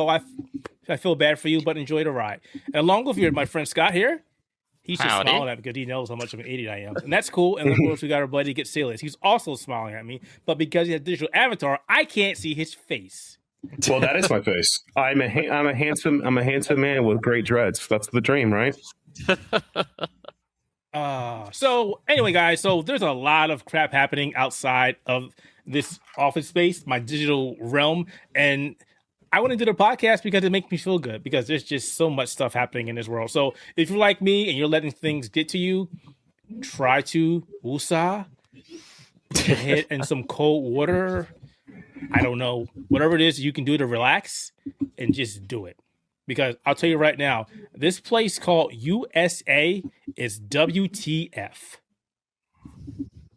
I feel bad for you, but enjoy the ride. And along with my friend Scott here, he's just smiling at me because he knows how much of an idiot I am. And that's cool. And of course, we got our buddy Get Serious. He's also smiling at me, but because he has a digital avatar, I can't see his face. Well, that is my face. I'm a handsome man with great dreads. That's the dream, right? So anyway, guys, so there's a lot of crap happening outside of this office space, my digital realm, and I want to do the podcast because it makes me feel good because there's just so much stuff happening in this world. So if you're like me and you're letting things get to you, try to woosah, put your head in some cold water. I don't know, whatever it is you can do to relax and just do it. Because I'll tell you right now, this place called USA is WTF.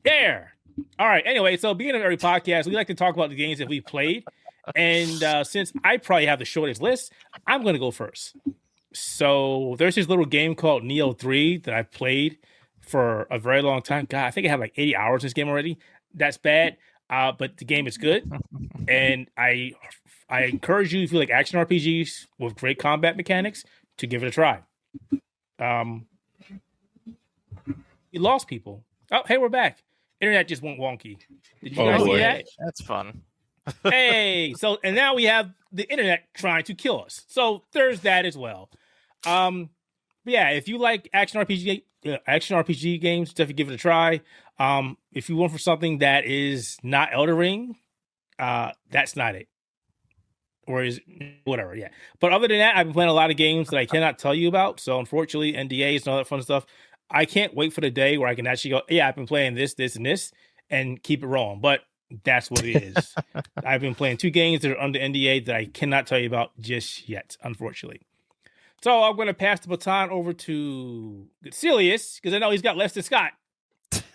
There. All right. Anyway, so being of every podcast, we like to talk about the games that we played. And since I probably have the shortest list, I'm going to go first. So there's this little game called Nioh 3 that I played for a very long time. God, I think I have like 80 hours in this game already. That's bad. But the game is good. And I encourage you, if you like action RPGs with great combat mechanics, to give it a try. You lost people. Oh, hey, we're back. Internet just went wonky. Did you guys see that? That's fun. Hey, so and now we have the internet trying to kill us. So there's that as well. Yeah, if you like action RPG games, definitely give it a try. If you want for something that is not Elden Ring, that's not it. Or is whatever, yeah. But other than that, I've been playing a lot of games that I cannot tell you about. So unfortunately, NDAs and all that fun stuff. I can't wait for the day where I can actually go, yeah, I've been playing this, and this, and keep it rolling. But that's what it is. I've been playing 2 games that are under NDA that I cannot tell you about just yet, unfortunately. So I'm going to pass the baton over to Celius, because I know he's got less than Scott.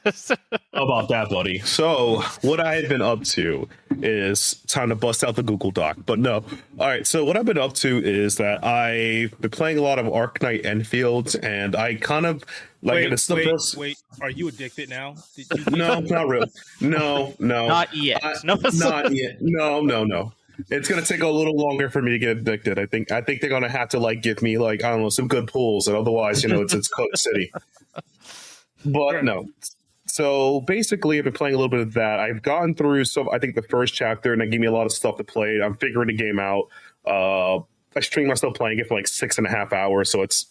How about that, buddy? So what I have been up to is time to bust out the Google Doc. But no. All right. So what I've been up to is that I've been playing a lot of Arknight Enfields, and I kind of like wait. Are you addicted now? No, not really. No. Not yet. Not yet. No. It's gonna take a little longer for me to get addicted. I think they're gonna have to like give me like, I don't know, some good pulls, and otherwise, it's Code City. But no. So basically, I've been playing a little bit of that. I've gotten through I think the first chapter, and it gave me a lot of stuff to play. I'm figuring the game out. I streamed myself playing it for like 6.5 hours, so it's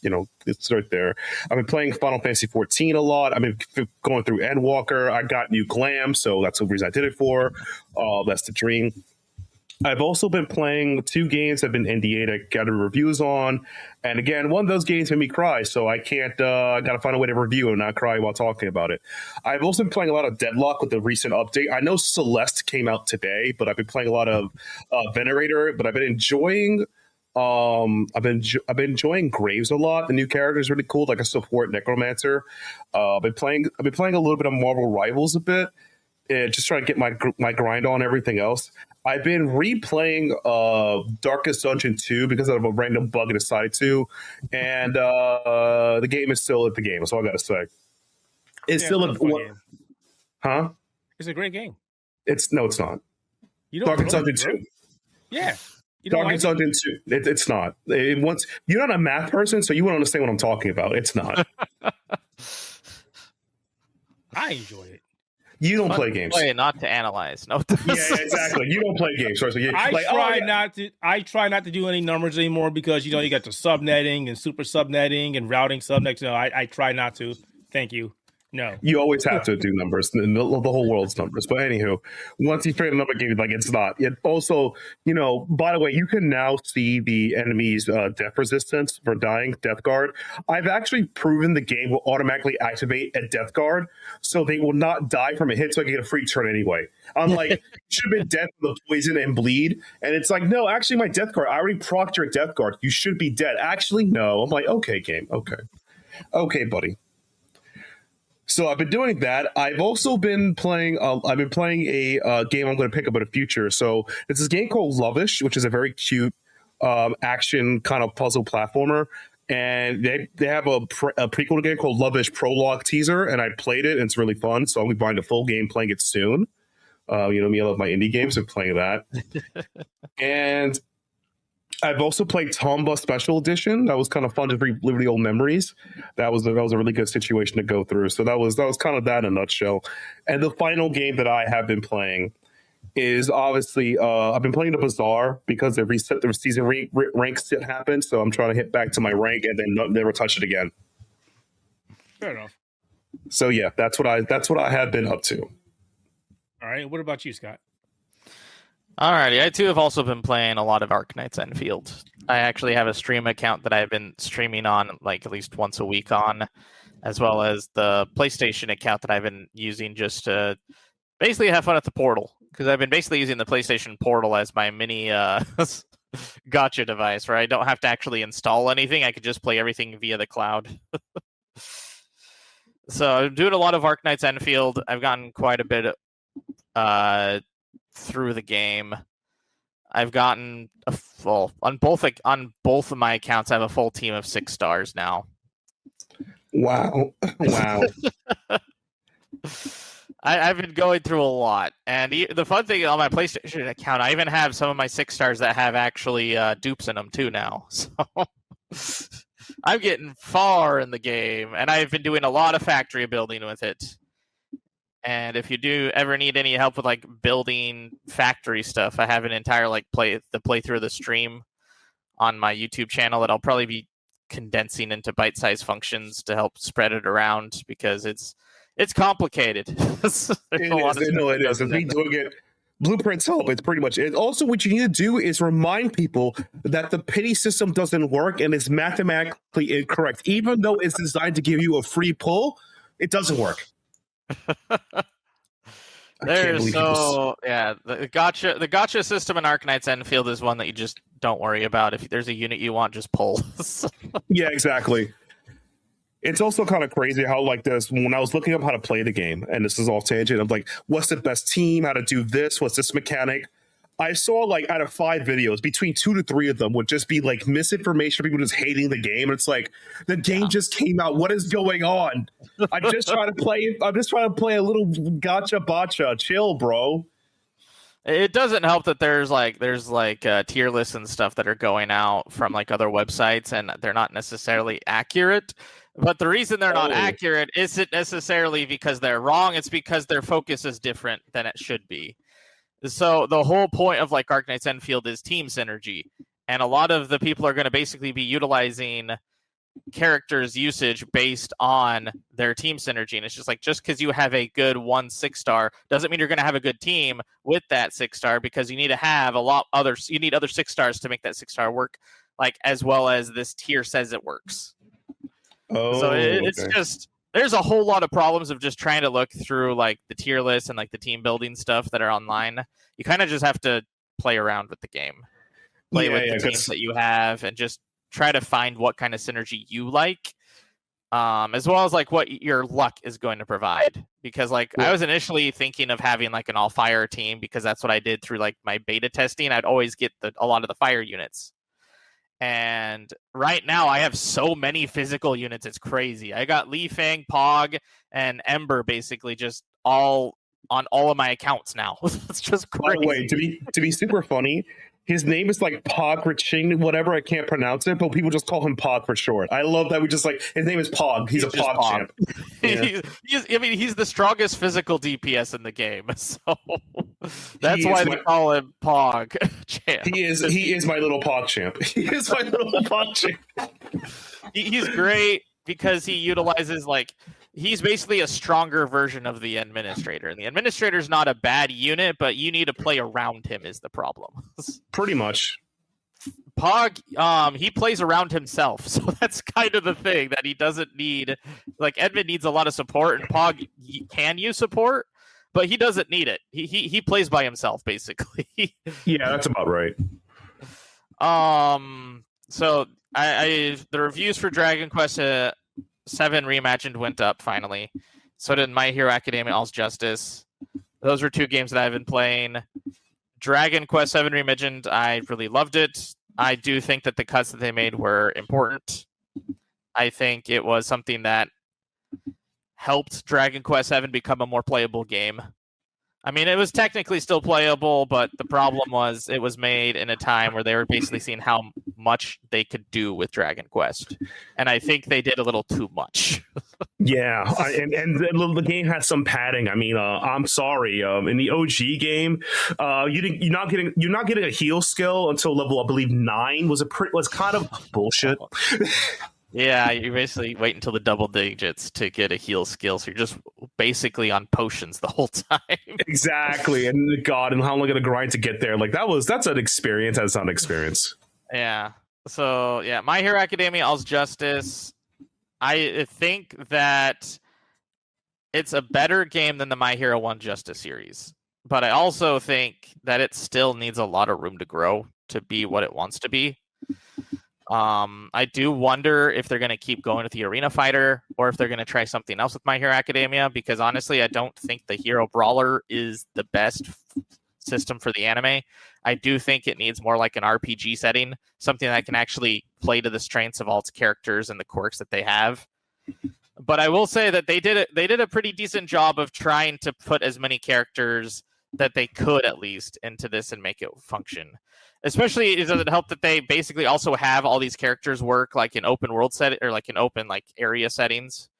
right there. I've been playing Final Fantasy 14 a lot. I've been going through Endwalker. I got new glam, so that's the reason I did it for. That's the dream. I've also been playing 2 games that have been NDA to gather reviews on. And again, one of those games made me cry, so I can't, I got to find a way to review and not cry while talking about it. I've also been playing a lot of Deadlock with the recent update. I know Celeste came out today, but I've been playing a lot of Venerator, but I've been enjoying... I've been enjoying Graves a lot. The new character is really cool, like a support necromancer. I've been playing a little bit of Marvel Rivals a bit, and just trying to get my grind on everything else. I've been replaying Darkest Dungeon 2 because of a random bug I decided to, and the game is still at the game. That's all I gotta say. It's still a game. Huh? It's a great game. It's not. Darkest Dungeon 2. Yeah. Darkest Dungeon 2. It's not. Once you're not a math person, so you won't understand what I'm talking about. It's not. I enjoy it. You don't play games. Play, not to analyze. No. Yeah, exactly. You don't play games. Right? So I try not to do any numbers anymore because you got the subnetting and super subnetting and routing subnets. No, I try not to. Thank you. No, you always have to do numbers. The whole world's numbers. But anywho, once you create another game, like it's not. It also, by the way, you can now see the enemy's death resistance for dying, death guard. I've actually proven the game will automatically activate a death guard, so they will not die from a hit, so I can get a free turn anyway. I'm like, you should have been dead from the poison and bleed, and it's like, no, actually, my death guard, I already procced your death guard. You should be dead. Actually, no. I'm like, okay, game, okay, buddy. So I've been doing that. I've also been playing. I've been playing a game I'm going to pick up in the future. So it's this game called Lovish, which is a very cute action kind of puzzle platformer. And they have a prequel game called Lovish Prologue Teaser, and I played it, and it's really fun. So I'll be buying the full game, playing it soon. Me, I love my indie games, and playing that. And I've also played Tomba Special Edition. That was kind of fun to relive the old memories. That was a really good situation to go through. So that was kind of that in a nutshell. And the final game that I have been playing is obviously I've been playing the Bazaar because they reset the season rank sit happened. So I'm trying to hit back to my rank and then never touch it again. Fair enough. So yeah, that's what I have been up to. All right. What about you, Scott? Alrighty, I too have also been playing a lot of Arknights Enfield. I actually have a stream account that I've been streaming on like at least once a week on, as well as the PlayStation account that I've been using just to basically have fun at the portal. Because I've been basically using the PlayStation Portal as my mini gotcha device, where I don't have to actually install anything. I could just play everything via the cloud. So I'm doing a lot of Arknights Enfield. I've gotten quite a bit through the game. I've gotten a full on both of my accounts. I have a full team of 6 stars now. Wow. I've been going through a lot, and the fun thing on my PlayStation account, I even have some of my 6 stars that have actually dupes in them too now. So I'm getting far in the game, and I've been doing a lot of factory building with it. And if you do ever need any help with like building factory stuff, I have an entire like playthrough of the stream on my YouTube channel that I'll probably be condensing into bite-sized functions to help spread it around because it's complicated. It is. If we doing it, blueprints help. It's pretty much it. Also, what you need to do is remind people that the pity system doesn't work and is mathematically incorrect. Even though it's designed to give you a free pull, it doesn't work. The gotcha system in Arknights Enfield is one that you just don't worry about. If there's a unit you want, just pull. Yeah, exactly. It's also kind of crazy how like this, when I was looking up how to play the game, and this is off tangent, I'm like, what's the best team, how to do this, what's this mechanic? I saw like out of 5 videos, between 2 to 3 of them would just be like misinformation, people just hating the game. And it's like, the game just came out. What is going on? I'm just trying to play a little gotcha botcha. Chill, bro. It doesn't help that there's tier lists and stuff that are going out from like other websites, and they're not necessarily accurate. But the reason they're not accurate isn't necessarily because they're wrong. It's because their focus is different than it should be. So the whole point of like Arknights Enfield is team synergy. And a lot of the people are going to basically be utilizing characters usage based on their team synergy. And it's just because you have a good 1 6-star doesn't mean you're going to have a good team with that 6-star, because you need to have you need other 6 stars to make that 6-star work, like as well as this tier says it works. It's just, there's a whole lot of problems of just trying to look through like the tier list and like the team building stuff that are online. You kind of just have to play around with the game, with the teams that you have, and just try to find what kind of synergy you like, as well as like what your luck is going to provide. Because I was initially thinking of having like an all fire team, because that's what I did through like my beta testing. I'd always get a lot of the fire units. And right now I have so many physical units, it's crazy. I got Li Fang, Pog, and Ember basically just all on all of my accounts now. It's just crazy. By the way, to be super funny, his name is like Pog Riching, whatever, I can't pronounce it, but people just call him Pog for short. I love that we just like, his name is Pog. He's a Pog champ. Yeah. He's the strongest physical DPS in the game, so that's why they call him Pog champ. He is my little Pog champ. He is my little Pog champ. He's great because he utilizes he's basically a stronger version of the administrator. And the administrator's not a bad unit, but you need to play around him is the problem. Pretty much. Pog, he plays around himself, so that's kind of the thing that he doesn't need. Like Edmund needs a lot of support, and Pog can use support, but he doesn't need it. He plays by himself basically. Yeah, that's about right. So the reviews for Dragon Quest 7 Reimagined went up finally. So did My Hero Academia All's Justice. Those were 2 games that I've been playing. Dragon Quest 7 Reimagined, I really loved it. I do think that the cuts that they made were important. I think it was something that helped Dragon Quest 7 become a more playable game. I mean, it was technically still playable, but the problem was it was made in a time where they were basically seeing how much they could do with Dragon Quest, and I think they did a little too much. Yeah, and the game has some padding. I mean, I'm sorry. In the OG game, you're not getting a heal skill until level, I believe, 9 was kind of bullshit. Yeah, you basically wait until the double digits to get a heal skill, so you're just basically on potions the whole time. Exactly, and God, and how long gonna grind to get there? Like that's an experience. That's not an experience. Yeah. So yeah, My Hero Academia, All's Justice. I think that it's a better game than the My Hero 1 Justice series, but I also think that it still needs a lot of room to grow to be what it wants to be. I do wonder if they're going to keep going with the Arena Fighter or if they're going to try something else with My Hero Academia, because honestly, I don't think the Hero Brawler is the best system for the anime. I do think it needs more like an RPG setting, something that can actually play to the strengths of all its characters and the quirks that they have. But I will say that they did a pretty decent job of trying to put as many characters that they could at least into this and make it function. Especially does it help that they basically also have all these characters work like in open world set or like in open like area settings.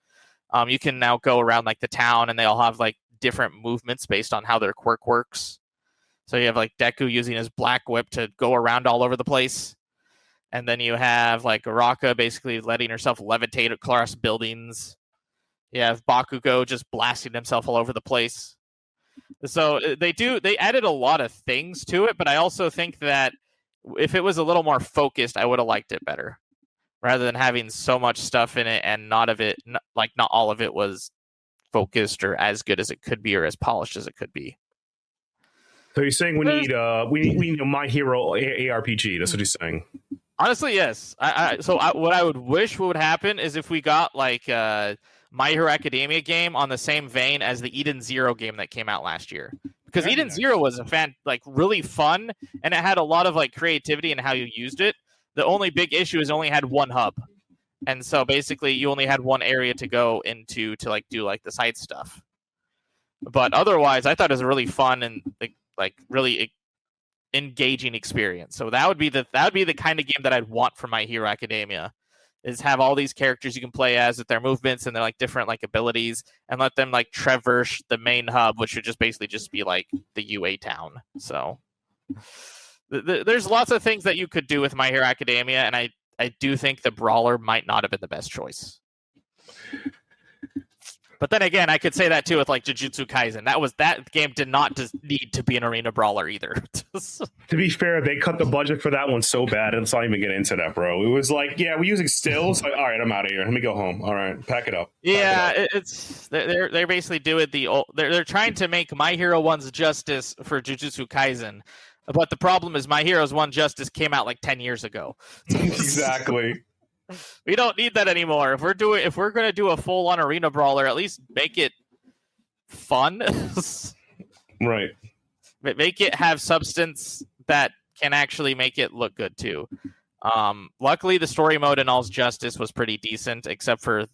You can now go around like the town and they all have like different movements based on how their quirk works. So you have like Deku using his black whip to go around all over the place. And then you have like Araka basically letting herself levitate across buildings. You have Bakugo just blasting himself all over the place. So they added a lot of things to it, but I also think that if it was a little more focused, I would have liked it better. Rather than having so much stuff in it and not all of it was focused or as good as it could be or as polished as it could be. So you're saying we need a My Hero ARPG? That's what you're saying. Honestly, yes. What I would wish would happen is if we got like My Hero Academia game on the same vein as the Eden Zero game that came out last year, because Eden Zero was really fun and it had a lot of like creativity in how you used it. The only big issue is it only had one hub, and so basically you only had one area to go into to like do like the side stuff. But otherwise, I thought it was a really fun and like really engaging experience. So that would be the kind of game that I'd want from My Hero Academia, is have all these characters you can play as with their movements and their like different like abilities, and let them like traverse the main hub, which would just basically just be like the UA town. So there's lots of things that you could do with My Hero Academia, and I do think the brawler might not have been the best choice. But then again, I could say that too with like Jujutsu Kaisen. That game did not need to be an arena brawler either. To be fair, they cut the budget for that one so bad, and let's not even get into that, bro. It was like, yeah, we're using stills. Like, all right, I'm out of here. Let me go home. All right, pack it up. They're basically doing they're trying to make My Hero 1's Justice for Jujutsu Kaisen, but the problem is My Hero's 1 Justice came out like 10 years ago. Exactly. We don't need that anymore. If we're going to do a full-on arena brawler, at least make it fun. Right. Make it have substance that can actually make it look good too. Luckily, the story mode in All's Justice was pretty decent, except for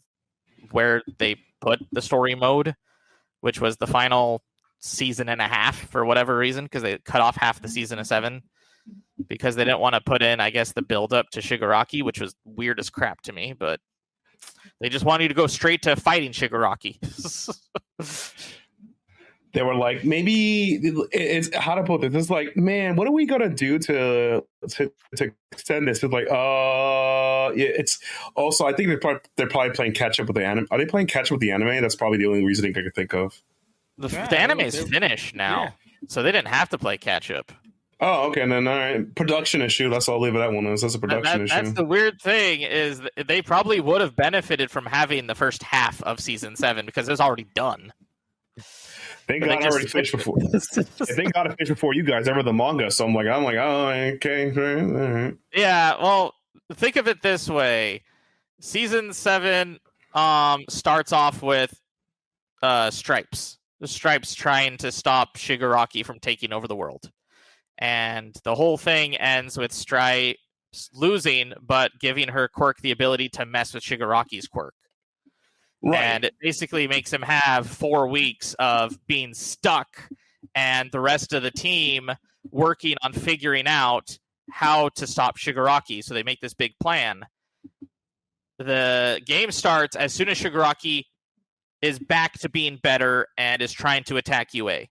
where they put the story mode, which was the final season and a half for whatever reason, because they cut off half the season of 7. Because they didn't want to put in, I guess, the build-up to Shigaraki, which was weird as crap to me, but they just wanted you to go straight to fighting Shigaraki. They were like, maybe it's how to put this. It's like, man, what are we gonna do to extend this? It's like, yeah, it's also, I think they're probably playing catch up with the anime. Are they playing catch up with the anime? That's probably the only reasoning I could think of. The anime is finished now, so they didn't have to play catch up. Oh, okay. And then, all right, production issue. That's all I'll leave it that one is. That's a production issue. That's the weird thing, is they probably would have benefited from having the first half of season 7 because it was already done. Thank God I already finished before. Thank God I finished before you guys ever the manga. So I'm like, oh, okay. All right. Yeah, well, think of it this way. Season 7 starts off with Stripes. The Stripes trying to stop Shigaraki from taking over the world. And the whole thing ends with Stripes losing, but giving her quirk the ability to mess with Shigaraki's quirk. Right. And it basically makes him have 4 weeks of being stuck and the rest of the team working on figuring out how to stop Shigaraki. So they make this big plan. The game starts as soon as Shigaraki is back to being better and is trying to attack UA.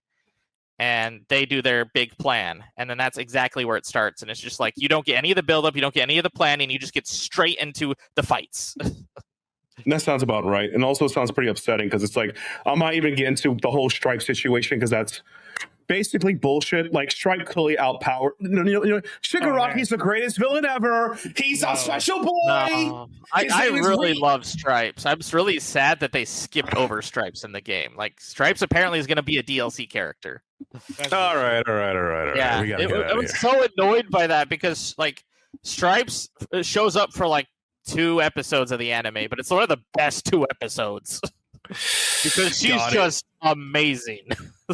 And they do their big plan. And then that's exactly where it starts. And it's just like, you don't get any of the buildup, you don't get any of the planning, you just get straight into the fights. That sounds about right. And also sounds pretty upsetting because it's like, I'm not even getting into the whole Stripe situation because that's basically bullshit. Like, Stripe clearly outpowered. Shigaraki's the greatest villain ever. He's a special boy. No. I really love Stripes. I'm just really sad that they skipped over Stripes in the game. Like, Stripes apparently is going to be a DLC character. All right. Yeah, We gotta get out I of was here. so annoyed by that because, like, Stripes shows up for, like, 2 episodes of the anime, but it's one of the best 2 episodes. Because she's just amazing.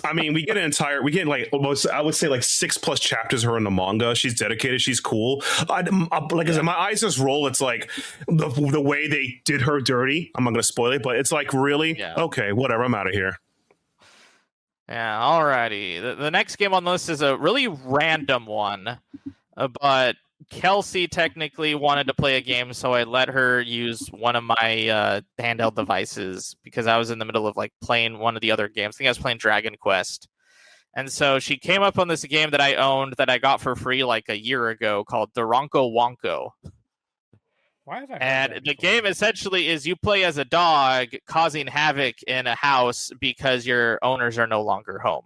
I mean, we get like almost, I would say like 6+ chapters of her in the manga. She's dedicated. She's cool. Like I said, my eyes just roll. It's like the way they did her dirty. I'm not going to spoil it, but it's like, really? Yeah. Okay, whatever. I'm out of here. Yeah, alrighty. The next game on the list is a really random one, but Kelsey technically wanted to play a game, so I let her use one of my handheld devices because I was in the middle of like playing one of the other games. I think I was playing Dragon Quest. And so she came up on this game that I owned that I got for free like a year ago called Duranko Wonko. Why have I heard And that the before? game essentially is you play as a dog causing havoc in a house because your owners are no longer home.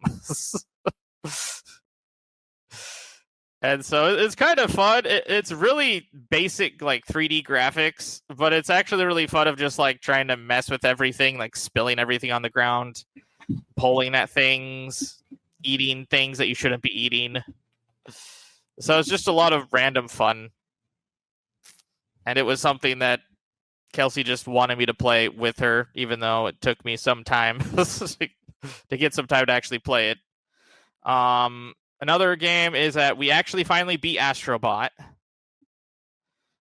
And so it's kind of fun. It's really basic, like 3D graphics, but it's actually really fun of just like trying to mess with everything, like spilling everything on the ground, pulling at things, eating things that you shouldn't be eating. So it's just a lot of random fun. And it was something that Kelsey just wanted me to play with her, even though it took me some time to get some time to actually play it. Another game is that we actually finally beat Astrobot.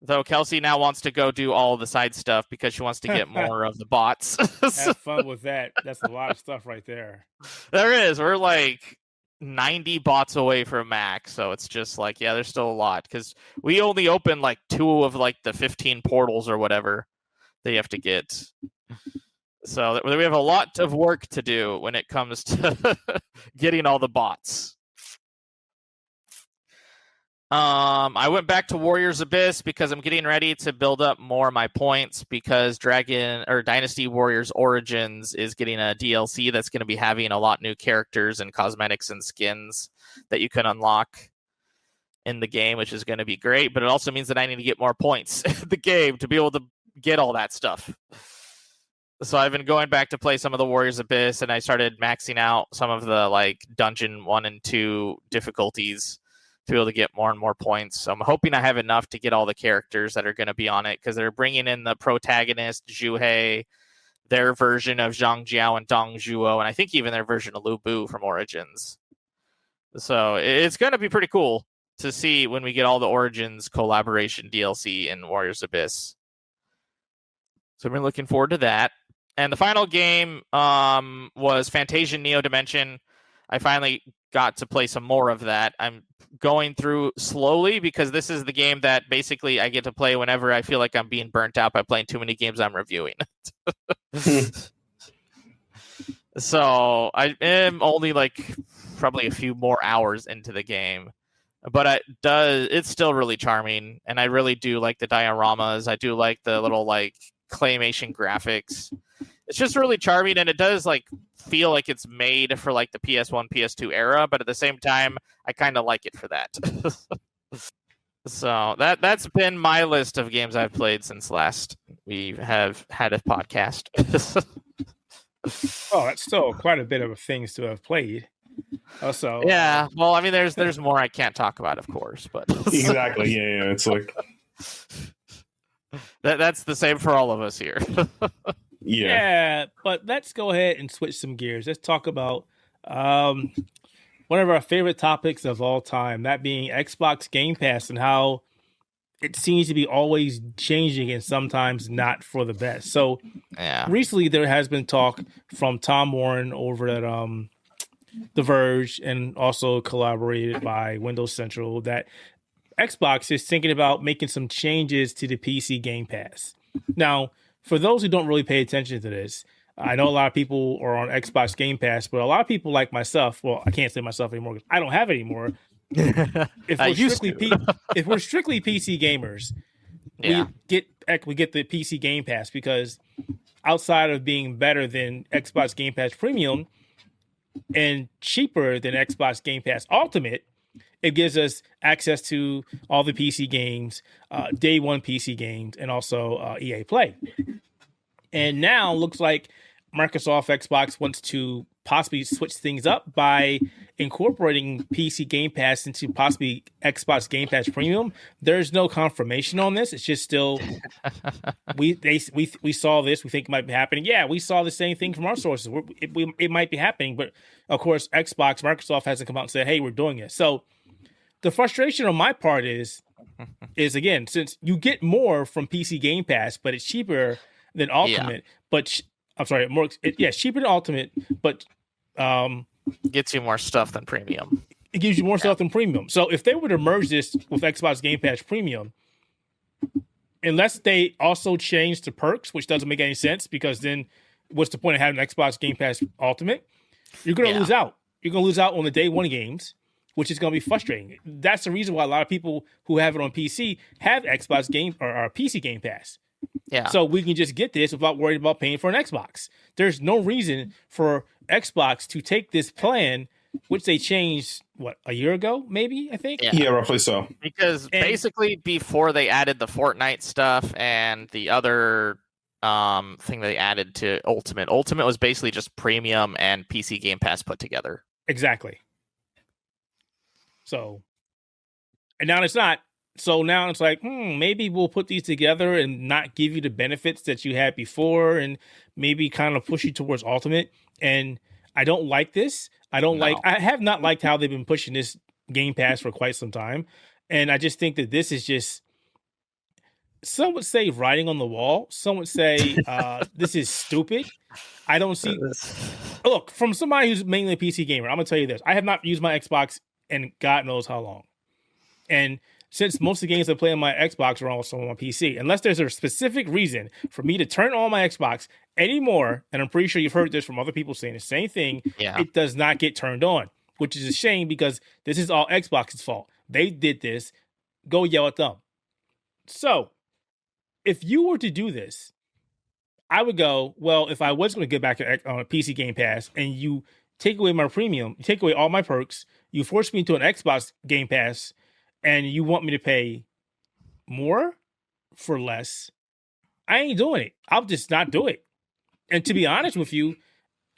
Though Kelsey now wants to go do all the side stuff because she wants to get more of the bots. Have fun with that. That's a lot of stuff right there. There is. We're like 90 bots away from max, so it's just like, yeah, there's still a lot because we only opened like 2 of like the 15 portals or whatever that you have to get. So we have a lot of work to do when it comes to getting all the bots. I went back to Warriors Abyss because I'm getting ready to build up more of my points because Dynasty Warriors Origins is getting a DLC that's going to be having a lot new characters and cosmetics and skins that you can unlock in the game, which is going to be great. But it also means that I need to get more points in the game to be able to get all that stuff. So I've been going back to play some of the Warriors Abyss, and I started maxing out some of the like Dungeon 1 and 2 difficulties to be able to get more and more points. So I'm hoping I have enough to get all the characters that are going to be on it because they're bringing in the protagonist, Zhuhei, their version of Zhang Jiao and Dong Zhuo, and I think even their version of Lu Bu from Origins. So it's going to be pretty cool to see when we get all the Origins collaboration DLC in Warriors Abyss. So I've been looking forward to that. And the final game was Fantasia Neo Dimension. I finally got to play some more of that. I'm going through slowly because this is the game that basically I get to play whenever I feel like I'm being burnt out by playing too many games I'm reviewing. So I am only like probably a few more hours into the game, but it's still really charming, and I really do like the dioramas. I do like the little like claymation graphics. It's just really charming, and it does like feel like it's made for like the PS1, PS2 era, but at the same time, I kind of like it for that. So that's been my list of games I've played since last we have had a podcast. Oh, that's still quite a bit of things to have played. Also, Yeah, well, I mean, there's more I can't talk about, of course, but Exactly. Yeah. It's like, that's the same for all of us here. yeah. But let's go ahead and switch some gears. Let's talk about one of our favorite topics of all time, that being Xbox Game Pass and how it seems to be always changing and sometimes not for the best. So yeah, recently there has been talk from Tom Warren over at The Verge and also collaborated by Windows Central that Xbox is thinking about making some changes to the PC Game Pass. Now, for those who don't really pay attention to this, I know a lot of people are on Xbox Game Pass, but a lot of people like myself, well, I can't say myself anymore because I don't have it anymore. If we're strictly PC gamers, we get the PC Game Pass because outside of being better than Xbox Game Pass Premium and cheaper than Xbox Game Pass Ultimate, it gives us access to all the PC games, day one PC games, and also EA Play. And now looks like Microsoft Xbox wants to possibly switch things up by incorporating PC Game Pass into possibly Xbox Game Pass Premium. There's no confirmation on this. It's just still we saw this. We think it might be happening. Yeah, we saw the same thing from our sources. It might be happening, but of course, Microsoft hasn't come out and said, "Hey, we're doing it." So the frustration on my part is again, since you get more from PC Game Pass, but it's cheaper than Ultimate. But I'm sorry, it's cheaper than Ultimate, but gets you more stuff than Premium. It gives you more stuff than Premium. So if they were to merge this with Xbox Game Pass Premium, unless they also change the perks, which doesn't make any sense, because then what's the point of having Xbox Game Pass Ultimate? You're going to lose out. You're going to lose out on the day one games, which is going to be frustrating. That's the reason why a lot of people who have it on PC have Xbox Game or PC Game Pass. Yeah. So we can just get this without worrying about paying for an Xbox. There's no reason for Xbox to take this plan, which they changed, a year ago, maybe, I think? Yeah, roughly so. Because basically before they added the Fortnite stuff and the other thing they added to Ultimate was basically just Premium and PC Game Pass put together. Exactly. So, and now it's not. So now it's like, maybe we'll put these together and not give you the benefits that you had before and maybe kind of push you towards Ultimate. And I don't like this. I have not liked how they've been pushing this Game Pass for quite some time. And I just think that this is just, some would say writing on the wall. Some would say this is stupid. I don't see, look, from somebody who's mainly a PC gamer, I'm going to tell you this. I have not used my Xbox in God knows how long. And since most of the games I play on my Xbox are also on my PC, unless there's a specific reason for me to turn on my Xbox anymore, and I'm pretty sure you've heard this from other people saying the same thing, it does not get turned on, which is a shame because this is all Xbox's fault. They did this. Go yell at them. So, if you were to do this, I would go, well, if I was going to get back on a PC Game Pass and you take away my premium, you take away all my perks, you force me into an Xbox Game Pass, and you want me to pay more for less, I ain't doing it. I'll just not do it. And to be honest with you,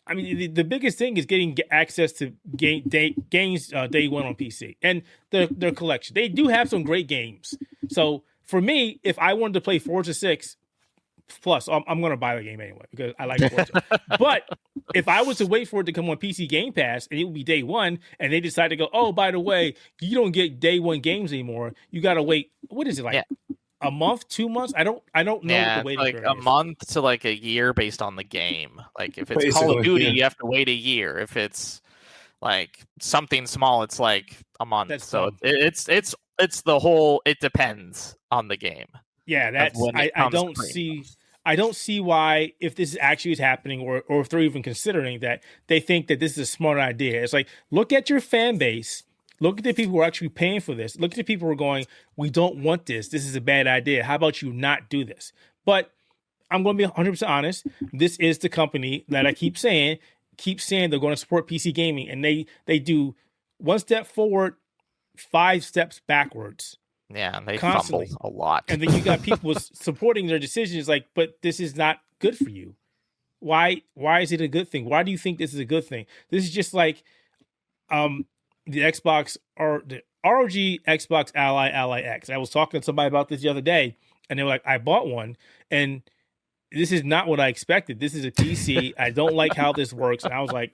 I mean, the biggest thing is getting access to games day one on PC and their collection. They do have some great games. So for me, if I wanted to play Forza 6 Plus, I'm going to buy the game anyway because I like Forza. But if I was to wait for it to come on PC Game Pass and it would be day one, and they decide to go, oh, by the way, you don't get day one games anymore. You got to wait. What is it like? A month, 2 months? I don't know what the waiting like a month to like a year based on the game. Like if it's Call of Duty, you have to wait a year. If it's like something small, it's like a month. That's so it's the whole. It depends on the game. Yeah, that's I don't see why, if this actually is happening or if they're even considering that, they think that this is a smart idea. It's like, look at your fan base. Look at the people who are actually paying for this. Look at the people who are going, we don't want this. This is a bad idea. How about you not do this? But I'm going to be 100% honest. This is the company that I keep saying they're going to support PC gaming. And they do one step forward, 5 steps backwards. Yeah, and they constantly fumble a lot. And then you got people supporting their decisions like, but this is not good for you. Why is it a good thing? Why do you think this is a good thing? This is just like the Xbox or the ROG Xbox Ally X. I was talking to somebody about this the other day, and they were like, I bought one, and this is not what I expected. This is a PC. I don't like how this works. And I was like,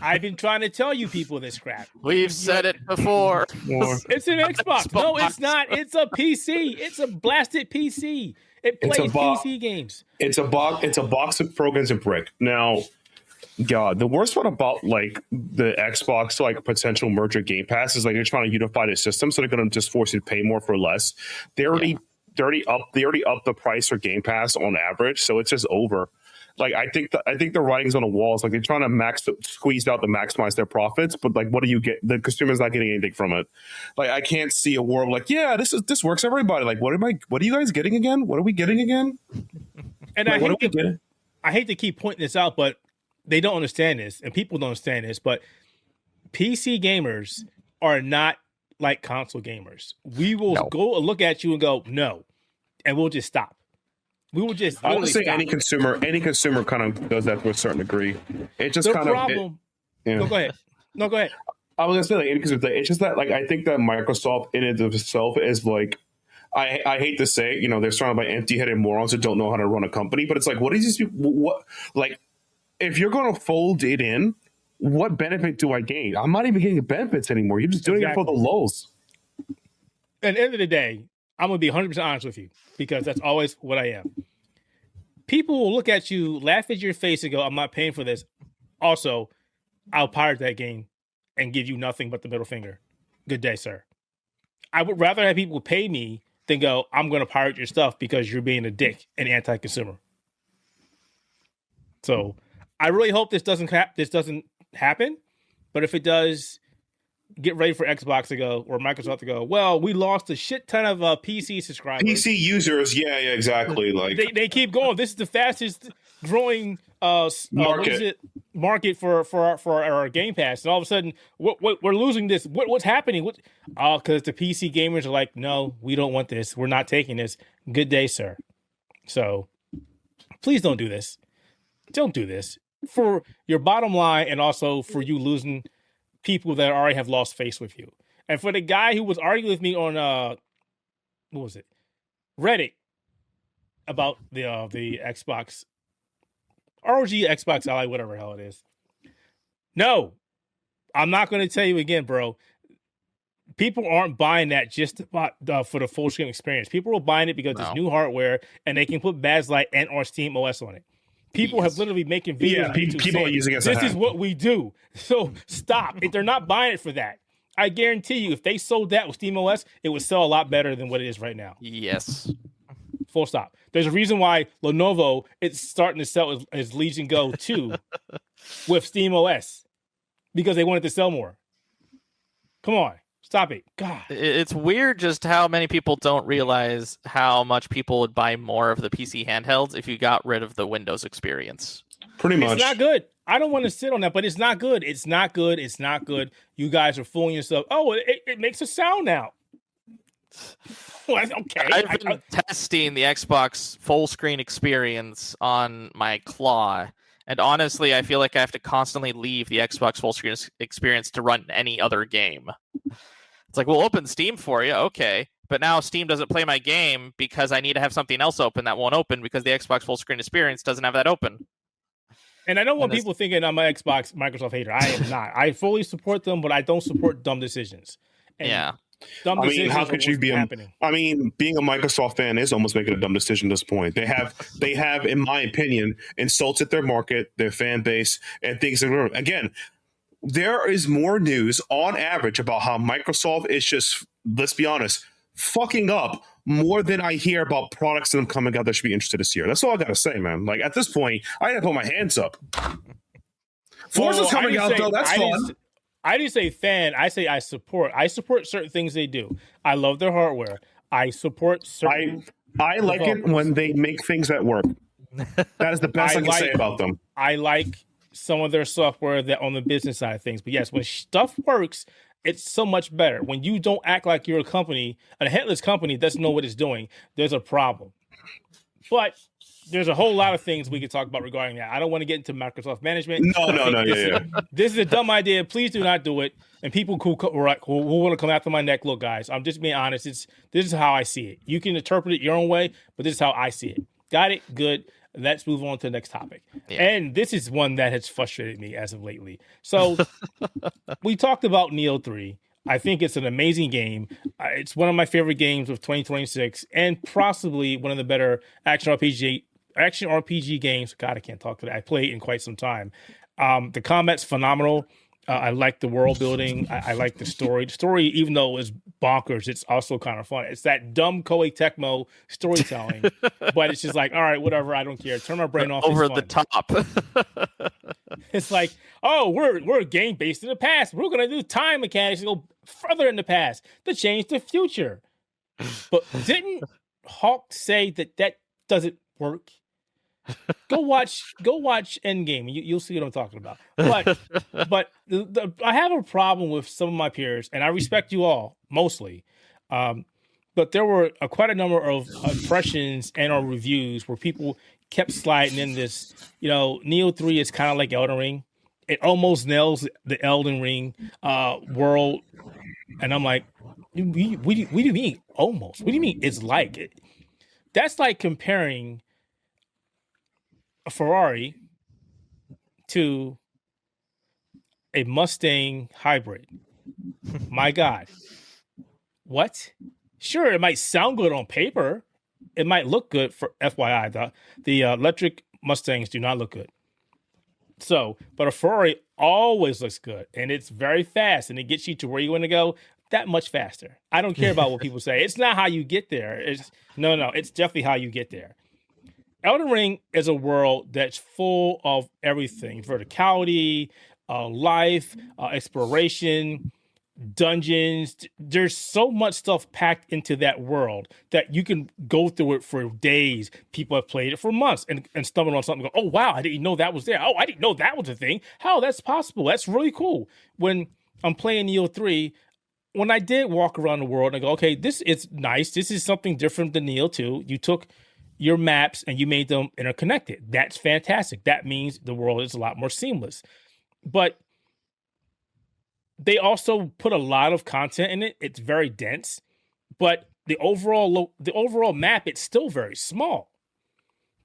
I've been trying to tell you people this crap. We've said it before. It's an Xbox. No, it's not. It's a PC. It's a blasted PC. It plays PC games. It's a box of programs and brick. Now God, the worst part about like the Xbox like potential merger Game Pass is like they're trying to unify the system, so they're going to just force you to pay more for less. They already upped the price for Game Pass on average, so it's just over. Like I think the writing's on the walls. Like they're trying to squeeze out to maximize their profits, but like what do you get? The consumer's not getting anything from it. Like I can't see a world like, yeah, this works for everybody. Like what are you guys getting again? What are we getting again? And like, I hate to keep pointing this out, but they don't understand this, and people don't understand this, but PC gamers are not like console gamers. We will go and look at you and go, no, and we'll just stop. We will just. I would say any consumer kind of does that to a certain degree. It just kind of. No, go ahead. No, go ahead. I was gonna say because it's just that like I think that Microsoft in and of itself is like. I hate to say it, they're surrounded by empty-headed morons who don't know how to run a company, but it's like, what is these people? What like? If you're going to fold it in, what benefit do I gain? I'm not even getting benefits anymore. You're just doing it for the lulz. At the end of the day, I'm going to be 100% honest with you because that's always what I am. People will look at you, laugh at your face and go, I'm not paying for this. Also, I'll pirate that game and give you nothing but the middle finger. Good day, sir. I would rather have people pay me than go, I'm going to pirate your stuff because you're being a dick and anti-consumer. So I really hope this doesn't happen, but if it does, get ready for Xbox to go or Microsoft to go, well, we lost a shit ton of PC subscribers. PC users, yeah, exactly. Like they keep going. This is the fastest growing market for our Game Pass, and all of a sudden, we're losing this. What's happening? Because the PC gamers are like, no, we don't want this. We're not taking this. Good day, sir. So please don't do this. Don't do this for your bottom line, and also for you losing people that already have lost faith with you. And for the guy who was arguing with me on what was it, Reddit, about the Xbox ROG Xbox Ally, whatever the hell it is. No, I'm not going to tell you again, bro. People aren't buying that just for the full screen experience. People are buying it because it's new hardware and they can put Bazlight and or Steam OS on it. People have literally making videos. Yeah, people are using it. This is what we do. So stop. If they're not buying it for that, I guarantee you, if they sold that with Steam OS, it would sell a lot better than what it is right now. Yes. Full stop. There's a reason why Lenovo is starting to sell as Legion Go 2 with Steam OS because they wanted to sell more. Come on. Stop it. God. It's weird just how many people don't realize how much people would buy more of the PC handhelds if you got rid of the Windows experience. Pretty much. It's not good. I don't want to sit on that, but it's not good. It's not good. It's not good. You guys are fooling yourself. Oh, it makes a sound now. Okay. I've been testing the Xbox full screen experience on my Claw. And honestly, I feel like I have to constantly leave the Xbox full screen experience to run any other game. It's like, we'll open Steam for you, okay. But now Steam doesn't play my game because I need to have something else open that won't open because the Xbox full screen experience doesn't have that open. And I don't want people thinking I'm an Xbox Microsoft hater. I am not. I fully support them, but I don't support dumb decisions. And yeah. Dumb decisions how could you be happening. Being a Microsoft fan is almost making a dumb decision at this point. They have, in my opinion, insulted their market, their fan base, and things. Again, there is more news on average about how Microsoft is just, let's be honest, fucking up more than I hear about products that are coming out that should be interested this year. That's all I gotta say, man. Like at this point, I gotta put my hands up. Forza's coming out though. That's fun. I didn't say fan. I say I support. I support certain things they do. I love their hardware. I support certain. I like it when they make things that work. That is the best I can say about them. I like some of their software that on the business side of things. But yes, when stuff works, it's so much better. When you don't act like you're a headless company doesn't know what it's doing, there's a problem. But there's a whole lot of things we could talk about regarding that. I don't want to get into Microsoft management. No. This is a dumb idea. Please do not do it. And people who want to come after my neck, look, guys, I'm just being honest. This is how I see it. You can interpret it your own way, but this is how I see it. Got it? Good. Let's move on to the next topic. Yeah. And this is one that has frustrated me as of lately. So we talked about Nioh 3. I think it's an amazing game. It's one of my favorite games of 2026 and possibly one of the better action RPG games. God, I can't talk today. I played in quite some time. The combat's phenomenal. I like the world building. I like the story. The story, even though it's bonkers, it's also kind of fun. It's that dumb Koei Tecmo storytelling, but it's just like, all right, whatever. I don't care. Turn my brain off. Over It's the fun. top. It's like, oh, we're a game based in the past. We're gonna do time mechanics and go further in the past to change the future. But didn't Hawk say that doesn't work? Go watch Endgame. You'll see what I'm talking about. But I have a problem with some of my peers, and I respect you all mostly. But there were quite a number of impressions and or reviews where people kept sliding in this. Nioh 3 is kind of like Elden Ring. It almost nails the Elden Ring world, and I'm like, what do you mean almost? What do you mean it's like it? That's like comparing a Ferrari to a Mustang hybrid. My God. What? Sure, it might sound good on paper. It might look good for FYI. The electric Mustangs do not look good. So, but a Ferrari always looks good, and it's very fast, and it gets you to where you want to go that much faster. I don't care about what people say. It's not how you get there. It's definitely how you get there. Elden Ring is a world that's full of everything: verticality, life, exploration, dungeons. There's so much stuff packed into that world that you can go through it for days. People have played it for months and stumbled on something and go, oh, wow, I didn't know that was there. Oh, I didn't know that was a thing. How that's possible. That's really cool. When I'm playing Nioh 3, when I did walk around the world and go, okay, this is nice. This is something different than Nioh 2. You took your maps and you made them interconnected. That's fantastic. That means the world is a lot more seamless. But they also put a lot of content in it. It's very dense, but the overall map, it's still very small.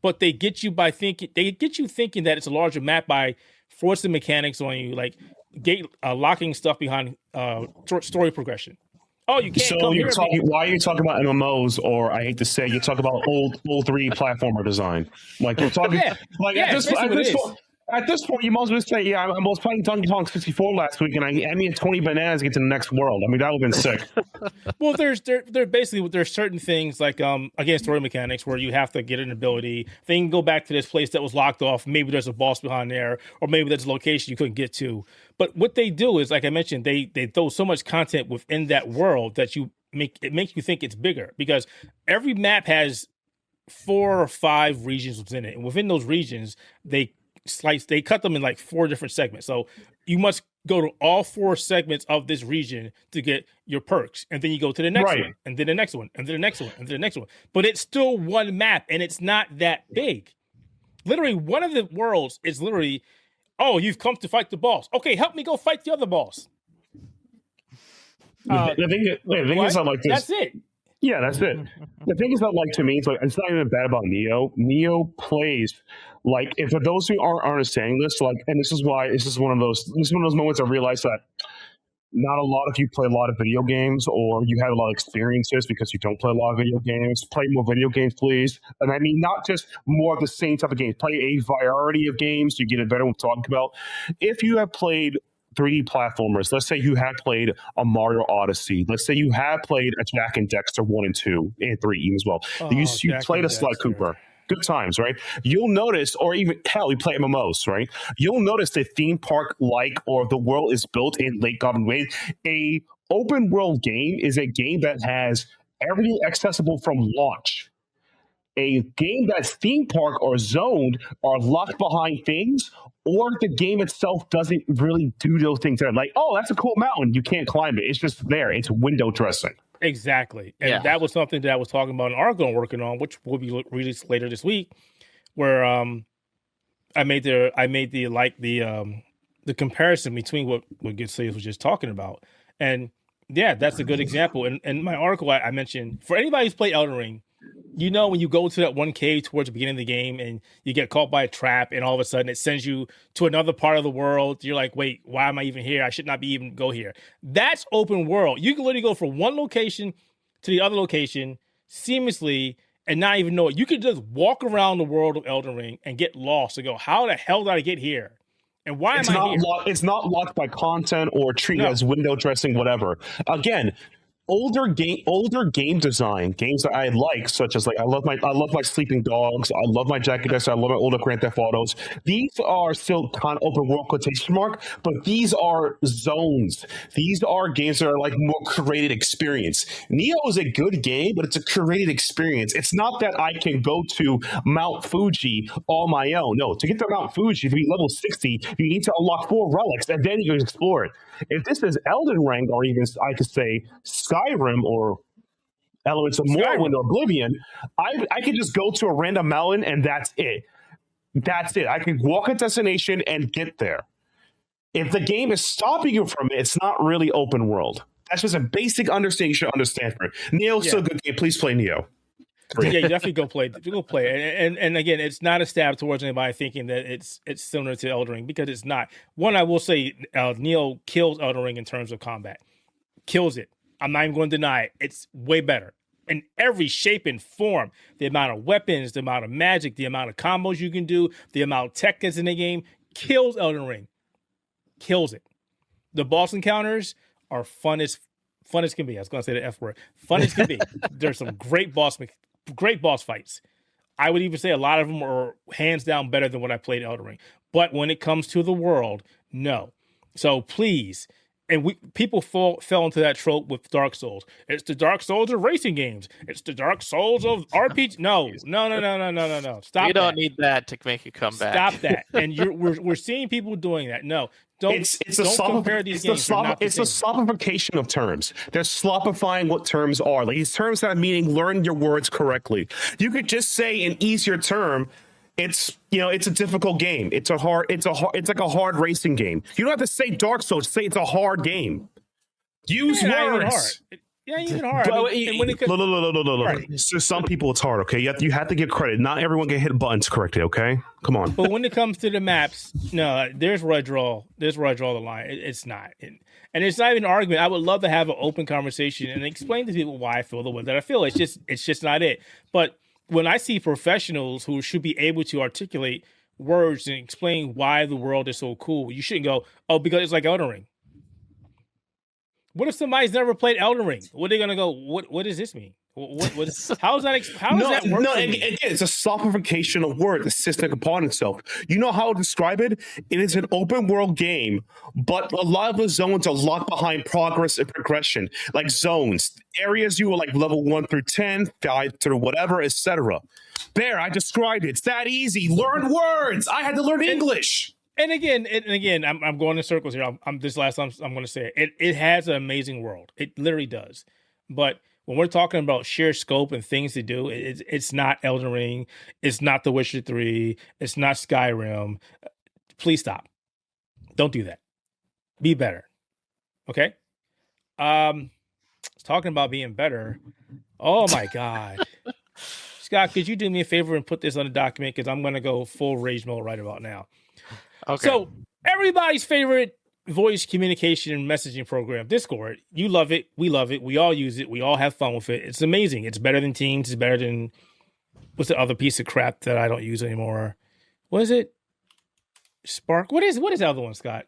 But they get you thinking that it's a larger map by forcing mechanics on you, like locking stuff behind story progression. Oh, you can't. So why are you talking about MMOs, or I hate to say, you talk about old 3 platformer design? Like you're talking, at this point, you might as well say, yeah, I was playing Donkey Kong 64 last week, and I need 20 bananas to get to the next world. I mean, that would have been sick. Well, there's certain things like again, story mechanics where you have to get an ability. Then you can go back to this place that was locked off. Maybe there's a boss behind there, or maybe there's a location you couldn't get to. But what they do is, like I mentioned, they throw so much content within that world that it makes you think it's bigger, because every map has 4 or 5 regions within it, and within those regions they cut them in like 4 different segments. So you must go to all 4 segments of this region to get your perks, and then you go to the next one, and then the next one, and then the next one, and then the next one. But it's still one map, and it's not that big. Literally, one of the worlds is literally, oh, you've come to fight the boss. Okay, help me go fight the other boss. The thing is not like this. That's it. Yeah, that's it. The thing is not like, to me, it's not even bad about Nioh. Nioh plays like, if for those who aren't understanding this, like, and this is one of those moments I realized that not a lot of you play a lot of video games, or you have a lot of experiences because you don't play a lot of video games. Play more video games, please. And I mean, not just more of the same type of games. Play a variety of games. You get a better what I'm talking about. If you have played 3D platformers, let's say you have played a Mario Odyssey. Let's say you have played a Jack and Dexter 1 and 2 and 3 even as well. You played a Sly Cooper. Good times, right? You'll notice, or even hell, you play MMOs, right? You'll notice the theme park or the world is built in Lake Government ways. A open world game is a game that has everything accessible from launch. A game that's theme park or zoned or locked behind things, or the game itself doesn't really do those things. That are like, oh, that's a cool mountain. You can't climb it. It's just there. It's window dressing. Exactly. And that was something that I was talking about in an article I'm working on, which will be released later this week, where I made the comparison between what Good Slaves was just talking about. And yeah, that's a good example. And in my article, I mentioned, for anybody who's played Elden Ring, you know, when you go to that one cave towards the beginning of the game and you get caught by a trap, and all of a sudden it sends you to another part of the world. You're like, wait, why am I even here? I should not be even go here. That's open world. You can literally go from one location to the other location seamlessly and not even know it. You can just walk around the world of Elden Ring and get lost and go, how the hell did I get here? And why It's am I not here? it's not locked by content or treated No. as window dressing, whatever. Again, older game design, games that I like, such as like I love my Sleeping Dogs, I love my Jack and Dexter, I love my older Grand Theft Autos. These are still kind of open world quotation mark, but these are zones. These are games that are like more curated experience. Nioh is a good game, but it's a curated experience. It's not that I can go to Mount Fuji on my own. No, to get to Mount Fuji, to be level 60, you need to unlock 4 relics, and then you can explore it. If this is Elden Ring, or even I could say Skyrim or elements of Morrowind or Oblivion, I could just go to a random mountain and that's it. That's it. I could walk a destination and get there. If the game is stopping you from it, it's not really open world. That's just a basic understanding you should understand for it. Nioh's still a good game. Please play Nioh. Yeah, you definitely go play. Go play it. And again, it's not a stab towards anybody thinking that it's similar to Elden Ring, because it's not. One, I will say, Nioh kills Elden Ring in terms of combat. Kills it. I'm not even going to deny it. It's way better in every shape and form. The amount of weapons, the amount of magic, the amount of combos you can do, the amount of tech that's in the game kills Elden Ring. Kills it. The boss encounters are fun as can be. I was going to say the F word. Fun as can be. There's some great boss fights. I would even say a lot of them are hands down better than what I played in Elden Ring. But when it comes to the world, no. So please, and people fell into that trope with Dark Souls. It's the Dark Souls of racing games. It's the Dark Souls of RPG. No. Stop. You don't need that to make you come back. Stop that. And we're seeing people doing that. No. Don't compare these games. It's a sloppification of terms. They're sloppifying what terms are. Like, these terms have meaning. Learn your words correctly. You could just say an easier term. It's a difficult game. It's like a hard racing game. You don't have to say Dark Souls. Say it's a hard game. Use words. Yeah, even hard. No. So some people it's hard. Okay, you have to give credit. Not everyone can hit buttons correctly. Okay, come on. But when it comes to the maps, no, there's where I draw the line. It's not, and it's not even an argument. I would love to have an open conversation and explain to people why I feel the way that I feel. It's just not it. But when I see professionals who should be able to articulate words and explain why the world is so cool, you shouldn't go, oh, because it's like Elden Ring. What if somebody's never played Elden Ring? What are they gonna go? What does this mean? How is that work? No, again, it's a sophistication of word, the system upon itself. You know how to describe it? It is an open world game, but a lot of the zones are locked behind progress and progression, like zones, areas you were like level 1 through 10, 5 through whatever, etc. There, I described it. It's that easy. Learn words. I had to learn English. And again, I'm going in circles here. This last time I'm going to say it. It has an amazing world. It literally does. But when we're talking about sheer scope and things to do, it's not Elden Ring. It's not The Witcher 3. It's not Skyrim. Please stop. Don't do that. Be better. Okay? Talking about being better. Oh my God. Scott, could you do me a favor and put this on the document? Because I'm going to go full rage mode right about now. Okay. So everybody's favorite voice communication and messaging program, Discord. You love it. We love it. We all use it. We all have fun with it. It's amazing. It's better than Teams. It's better than what's the other piece of crap that I don't use anymore? What is it? Spark. What is the other one, Scott?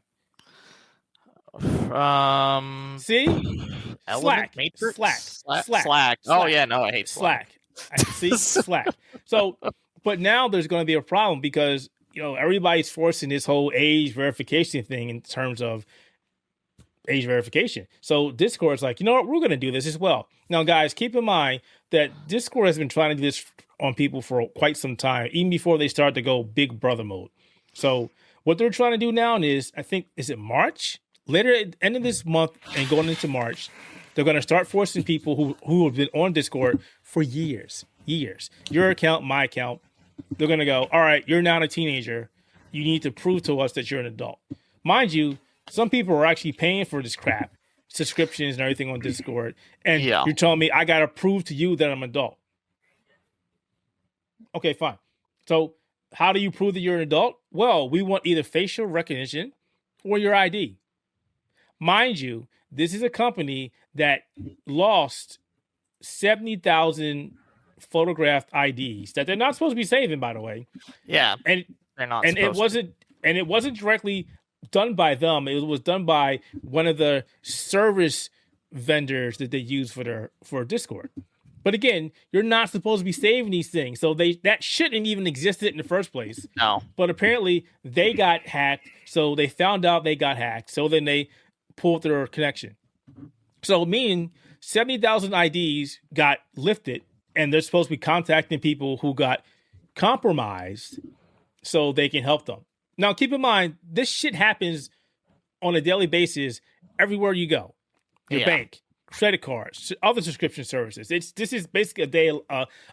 See? Slack. Matrix? Slack. Oh yeah, no, I hate Slack. See? Slack. So, but now there's going to be a problem because everybody's forcing this whole age verification thing in terms of age verification. So Discord's like, you know what? We're going to do this as well. Now, guys, keep in mind that Discord has been trying to do this on people for quite some time, even before they start to go big brother mode. So what they're trying to do now is, I think, is it March? Later at the end of this month and going into March, they're going to start forcing people who have been on Discord for years. Your account, my account. They're going to go, all right, you're now a teenager. You need to prove to us that you're an adult. Mind you, some people are actually paying for this crap, subscriptions and everything on Discord. And you're telling me I got to prove to you that I'm an adult. Okay, fine. So how do you prove that you're an adult? Well, we want either facial recognition or your ID. Mind you, this is a company that lost 70,000 photographed IDs that they're not supposed to be saving, by the way. Yeah, and they're not. And it wasn't and it wasn't directly done by them. It was done by one of the service vendors that they use for Discord. But again, you're not supposed to be saving these things, so that shouldn't even existed in the first place. No. But apparently they got hacked, so they found out they got hacked, so then they pulled their connection. So meaning 70,000 IDs got lifted, and they're supposed to be contacting people who got compromised so they can help them. Now, keep in mind, this shit happens on a daily basis everywhere you go. Your bank, credit cards, other subscription services. This is basically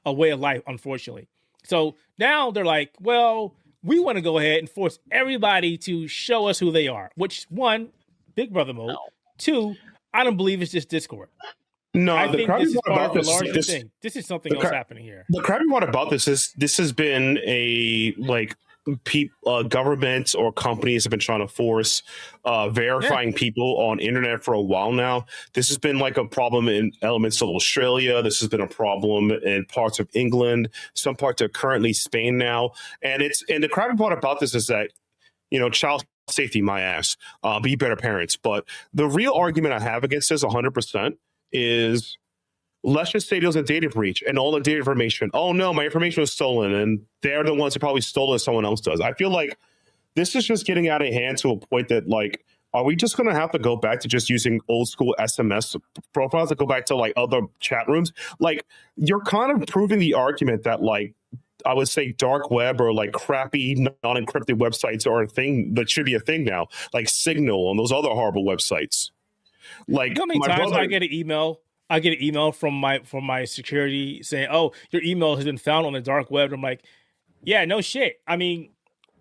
a way of life, unfortunately. So now they're like, well, we want to go ahead and force everybody to show us who they are. Which, one, Big Brother mode. No. Two, I don't believe it's just Discord. No, I think this is part of a larger thing. This is something else happening here. The crappy part about this is this has been a governments or companies have been trying to force verifying people on internet for a while now. This has been like a problem in elements of Australia. This has been a problem in parts of England. Some parts are currently Spain now. And the crappy part about this is that, child safety, my ass, be better parents. But the real argument I have against this 100% is, let's just say there's a data breach and all the data information. Oh no, my information was stolen, and they're the ones who probably stole it. Someone else does. I feel like this is just getting out of hand to a point that, like, are we just going to have to go back to just using old school SMS profiles that go back to like other chat rooms? Like, you're kind of proving the argument that, like, I would say dark web or like crappy non-encrypted websites are a thing that should be a thing now, like Signal and those other horrible websites. Like, you know how many times I get an email from my security saying, "Oh, your email has been found on the dark web." I'm like, "Yeah, no shit." I mean,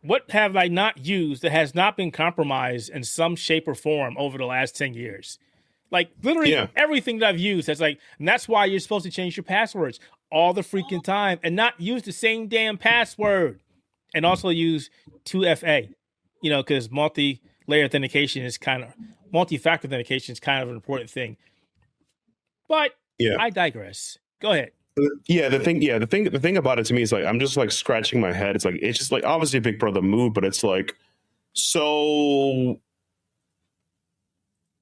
what have I not used that has not been compromised in some shape or form over the last 10 years? Like, literally everything that I've used. That's like, and that's why you're supposed to change your passwords all the freaking time and not use the same damn password, and also use 2FA. Because multi-factor authentication is kind of an important thing. But I digress. Go ahead. The thing about it to me is, like, I'm just like scratching my head. It's just like obviously a Big Brother move, but it's like, so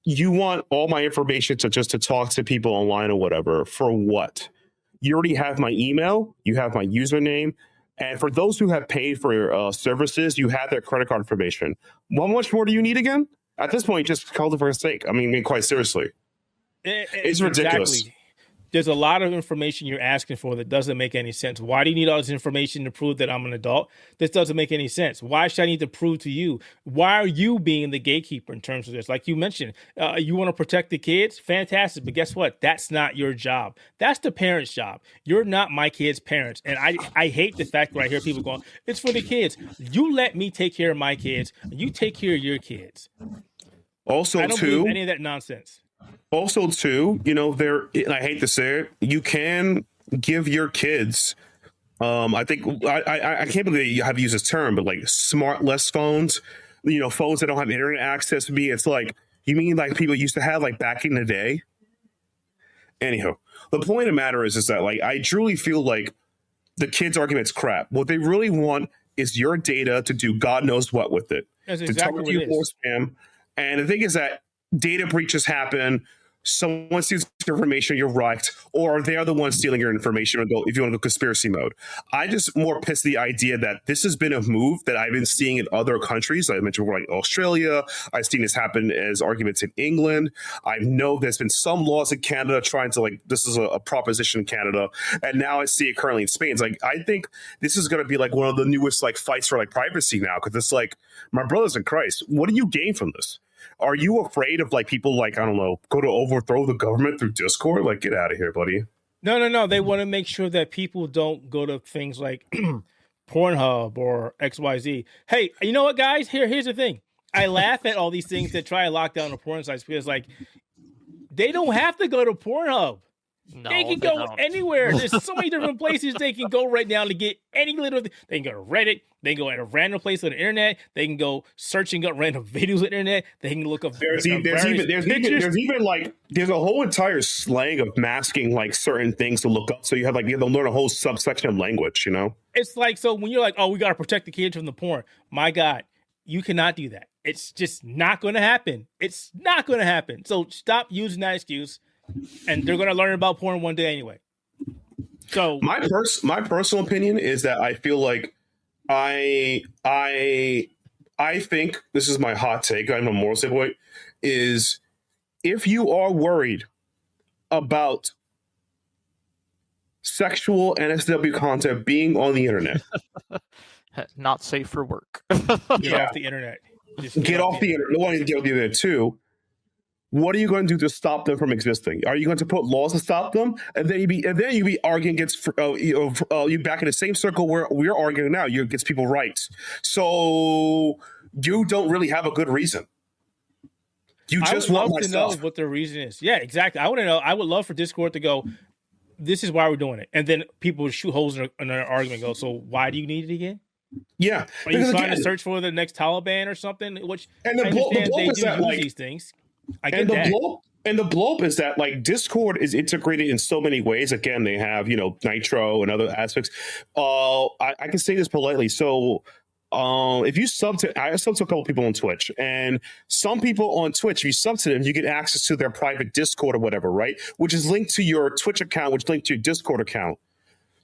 you want all my information to talk to people online or whatever for what? You already have my email, you have my username, and for those who have paid for services, you have their credit card information. How much more do you need again? At this point, just call it for a sake. I mean, quite seriously. It's ridiculous. Exactly. There's a lot of information you're asking for that doesn't make any sense. Why do you need all this information to prove that I'm an adult? This doesn't make any sense. Why should I need to prove to you? Why are you being the gatekeeper in terms of this? Like you mentioned, you want to protect the kids? Fantastic. But guess what? That's not your job. That's the parents' job. You're not my kids' parents. And I hate the fact that I hear people going, it's for the kids. You let me take care of my kids. You take care of your kids. Also, I don't believe any of that nonsense. Also, too, and I hate to say it, you can give your kids, I think, I can't believe you have to use this term, but like smartless phones, phones that don't have internet access to me. It's like, you mean like people used to have like back in the day? Anyhow, the point of the matter is that, like, I truly feel like the kids' argument's crap. What they really want is your data to do God knows what with it. That's exactly what it is. Spam. And the thing is that data breaches happen. Someone steals your information, you're right, or they're the ones stealing your information. If you want to go conspiracy mode, I just more pissed the idea that this has been a move that I've been seeing in other countries. I mentioned like Australia. I've seen this happen as arguments in England. I know there's been some laws in Canada trying to, like, this is a proposition in Canada, and now I see it currently in Spain. It's like, I think this is going to be like one of the newest like fights for like privacy now, because it's like, my brothers in Christ, what do you gain from this? Are you afraid of like people like, I don't know, go to overthrow the government through Discord? Like, get out of here, buddy. No. They want to make sure that people don't go to things like Pornhub or XYZ. Hey, you know what, guys? Here's the thing. I laugh at all these things that try to lock down the porn sites because, like, they don't have to go to Pornhub. No, they can go anywhere. There's so many different places they can go right now to get any little thing. They can go to Reddit. They can go at a random place on the internet. They can go searching up random videos on the internet. They can look up. There's even like there's a whole entire slang of masking like certain things to look up. So you have to learn a whole subsection of language. It's like, so when you're like, oh, we got to protect the kids from the porn. My God, You cannot do that. It's just not going to happen. It's not going to happen. So stop using that excuse, and they're going to learn about porn one day anyway. So my personal opinion is that I feel like I think this is my hot take. I'm a moral standpoint is if you are worried about sexual NSW content being on the internet, not safe for work. Get off the internet. Just get off the internet. No one get off the internet too. What are you going to do to stop them from existing? Are you going to put laws to stop them? And then you'd be arguing against you back in the same circle where we're arguing now. You against people's rights. So you don't really have a good reason. You just want to know what the reason is. Yeah, exactly. I want to know. I would love for Discord to go, this is why we're doing it. And then people would shoot holes in their argument and go, so why do you need it again? Yeah. Are you trying to search for the next Taliban or something? Which and the blow is that, use these things. I get that. And the blow up is that like Discord is integrated in so many ways. Again, they have, Nitro and other aspects. I can say this politely. So if you I sub to a couple people on Twitch, and some people on Twitch, if you sub to them, you get access to their private Discord or whatever, right? Which is linked to your Twitch account, which is linked to your Discord account.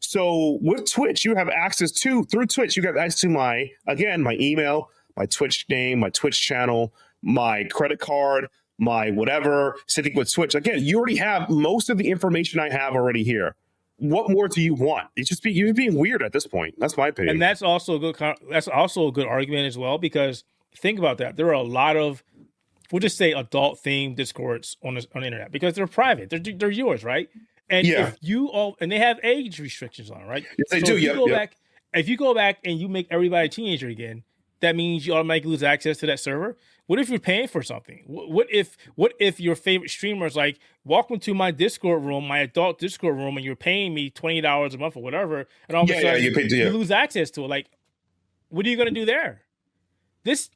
So with Twitch, you have access to, through Twitch, you have access to my email, my Twitch name, my Twitch channel, my credit card, my whatever, sitting with Twitch. Again, you already have most of the information I have already here. What more do you want? You're being weird at this point. That's my opinion. And that's also a good argument as well, because think about that. There are a lot of, we'll just say, adult themed Discords on the internet because they're private. They're yours, right? And if you and they have age restrictions on, right? Yes, they do. If you go back and you make everybody a teenager again, that means you automatically lose access to that server. What if you're paying for something? What if your favorite streamer is like, welcome to my Discord room, my adult Discord room, and you're paying me $20 a month or whatever, and all of a sudden you lose access to it? Like, what are you going to do there?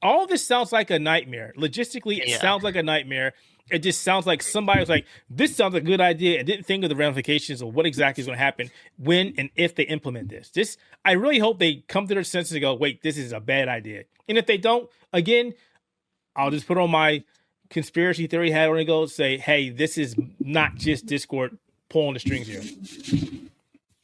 All this sounds like a nightmare. Logistically, it sounds like a nightmare. It just sounds like somebody was like, this sounds like a good idea, and didn't think of the ramifications of what exactly is going to happen when and if they implement this. I really hope they come to their senses and go, wait, this is a bad idea. And if they don't, again, I'll just put on my conspiracy theory hat on and go say, hey, this is not just Discord pulling the strings here.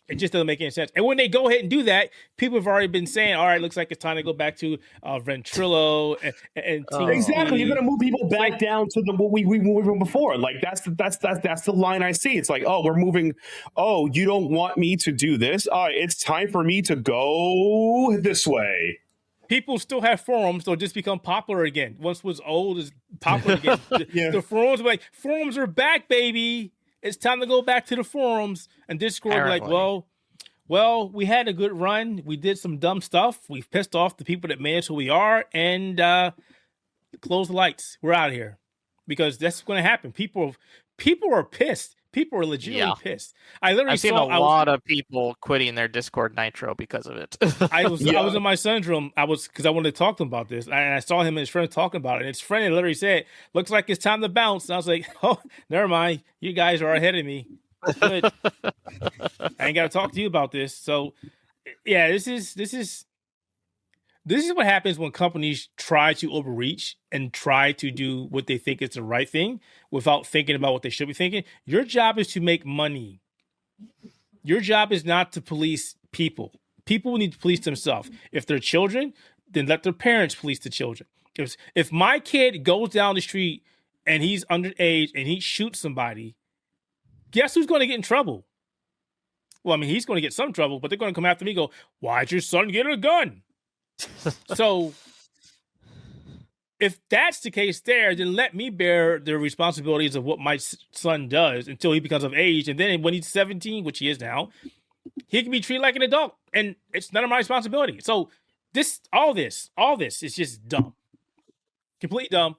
It just doesn't make any sense. And when they go ahead and do that, people have already been saying, all right, looks like it's time to go back to Ventrilo and exactly. You're going to move people back down to what we moved before. Like that's the line I see. It's like, oh, we're moving. Oh, you don't want me to do this? All right, it's time for me to go this way. People still have forums. They'll just become popular again. Once was old is popular again. The forums are like, forums are back, baby. It's time to go back to the forums. And Discord like, well, we had a good run. We did some dumb stuff. We've pissed off the people that made us who we are. And close the lights. We're out of here. Because that's going to happen. People are pissed. People are legitimately pissed. I've seen a lot of people quitting their Discord Nitro because of it. I was in my son's room. Because I wanted to talk to him about this. And I saw him and his friend talking about it. And his friend literally said, looks like it's time to bounce. And I was like, oh, never mind. You guys are ahead of me. Good. I ain't got to talk to you about this. So, yeah, this is what happens when companies try to overreach and try to do what they think is the right thing without thinking about what they should be thinking. Your job is to make money. Your job is not to police people. People need to police themselves. If they're children, then let their parents police the children. If my kid goes down the street and he's underage and he shoots somebody, guess who's going to get in trouble? Well, I mean, he's going to get some trouble, but they're going to come after me and go, why'd your son get a gun? So if that's the case there, then let me bear the responsibilities of what my son does until he becomes of age. And then when he's 17, which he is now, he can be treated like an adult. And it's none of my responsibility. So all this is just dumb. Completely dumb.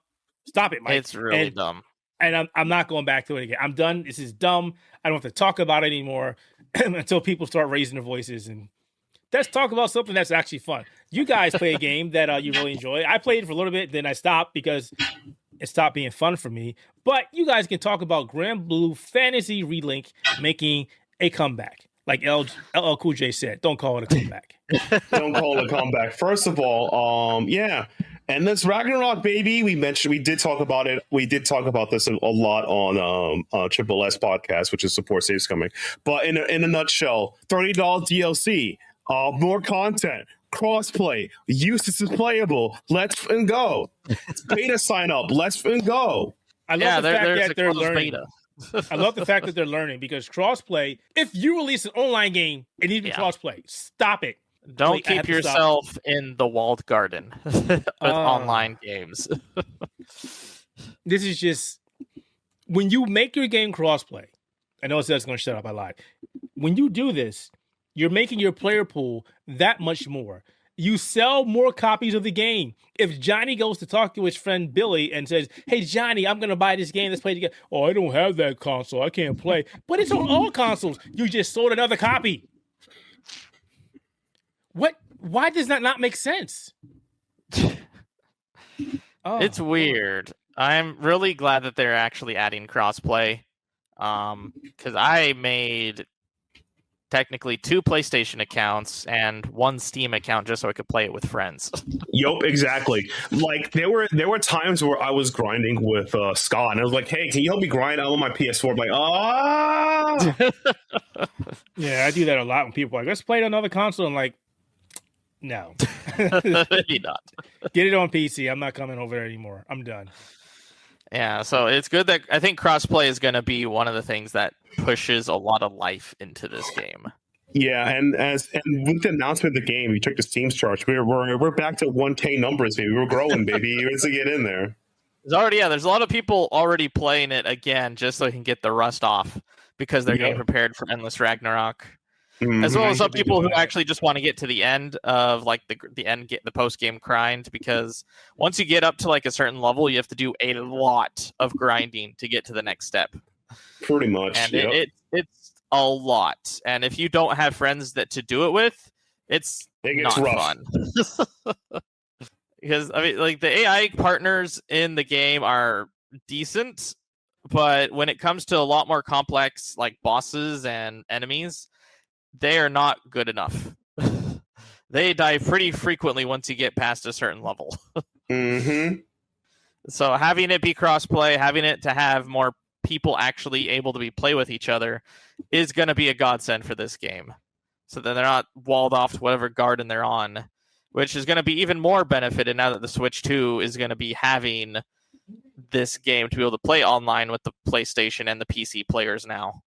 Stop it, Mike. It's really dumb. And I'm not going back to it again. I'm done. This is dumb. I don't have to talk about it anymore until people start raising their voices. And let's talk about something that's actually fun. You guys play a game that you really enjoy. I played it for a little bit, then I stopped because it stopped being fun for me. But you guys can talk about Granblue Fantasy Relink making a comeback. like LL Cool J said, don't call it a comeback. Don't call it a comeback. First of all, yeah. And this Ragnarok, baby, we did talk about it. We did talk about this a lot on Triple S podcast, which is Support Saves Coming. But in a nutshell, $30 DLC, more content, crossplay, Eustace is playable. Let's and go. Beta sign up. Let's and go. I love the fact that they're learning. Beta. I love the fact that they're learning because crossplay. If you release an online game, it needs to be crossplay. Stop it. Don't keep yourself in the walled garden with online games. This is just when you make your game crossplay. I know that's going to shut up. I lied. When you do this, you're making your player pool that much more. You sell more copies of the game. If Johnny goes to talk to his friend Billy and says, "Hey Johnny, I'm going to buy this game. Let's play together." "Oh, I don't have that console. I can't play." But it's on all consoles. You just sold another copy. What? Why does that not make sense? It's weird. I'm really glad that they're actually adding crossplay. Because I made technically 2 PlayStation accounts and 1 Steam account just so I could play it with friends. Yup, exactly. Like there were times where I was grinding with Scott, and I was like, "Hey, can you help me grind?" I'm on my PS4. I'm like, Yeah, I do that a lot when people are like, "Let's play it on another console." I'm like, no. You're not. Get it on PC. I'm not coming over there anymore. I'm done. Yeah, so it's good that I think crossplay is going to be one of the things that pushes a lot of life into this game. Yeah, and with the announcement of the game, we took the Steam charts. We're back to 1K numbers, baby. We're growing, baby. Let's get in there. There's a lot of people already playing it again just so they can get the rust off because they're getting prepared for Endless Ragnarok. Mm-hmm. As well as some people who actually just want to get to the end of like the post game grind, because once you get up to like a certain level, you have to do a lot of grinding to get to the next step. Pretty much, and it's a lot. And if you don't have friends to do it with, it gets not rough. Fun. Because I mean, like the AI partners in the game are decent, but when it comes to a lot more complex like bosses and enemies, they are not good enough. They die pretty frequently once you get past a certain level. Mm-hmm. So having it be crossplay, having it to have more people actually able to play with each other is going to be a godsend for this game. So that they're not walled off to whatever garden they're on, which is going to be even more benefited now that the Switch 2 is going to be having this game to be able to play online with the PlayStation and the PC players now.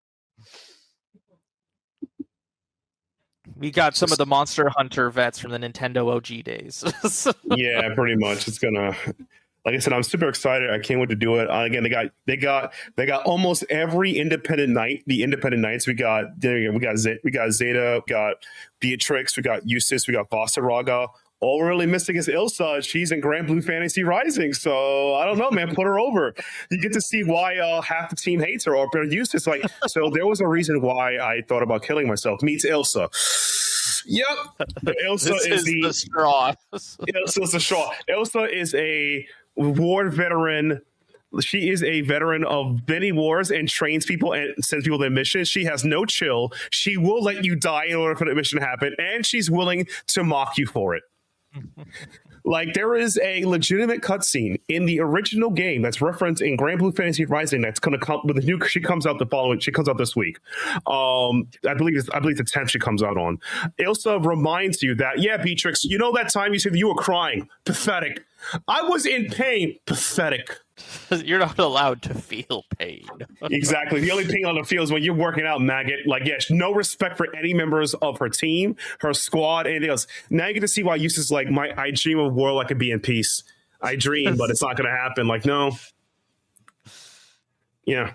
We got some of the Monster Hunter vets from the Nintendo OG days. Yeah, pretty much. It's gonna, like I said, I'm super excited. I can't wait to do it. Again, they got almost every independent night. The independent nights we got Zeta, we got Beatrix, we got Eustace, we got Vasaraga. All we're really missing is Ilsa. She's in Granblue Fantasy Rising. So I don't know, man. Put her over. You get to see why half the team hates her or Eustace. Like, so there was a reason why I thought about killing myself. Meets Ilsa. Yep. Ilsa is the straw. Ilsa's the straw. Ilsa is a war veteran. She is a veteran of many wars and trains people and sends people to missions. She has no chill. She will let you die in order for the mission to happen, and she's willing to mock you for it. Like, there is a legitimate cutscene in the original game that's referenced in Granblue Fantasy Rising that's going to come with a new. She comes out this week. I believe the 10th she comes out on. Ilsa reminds you that, yeah, Beatrix, you know that time you said you were crying? Pathetic. I was in pain. Pathetic. You're not allowed to feel pain. Exactly. The only pain on the field is when you're working out, maggot. Like, yes, no respect for any members of her team, her squad, anything else. Now you get to see why Eustace is like, I dream of a world I could be in peace. I dream, but it's not going to happen. Like, no. Yeah.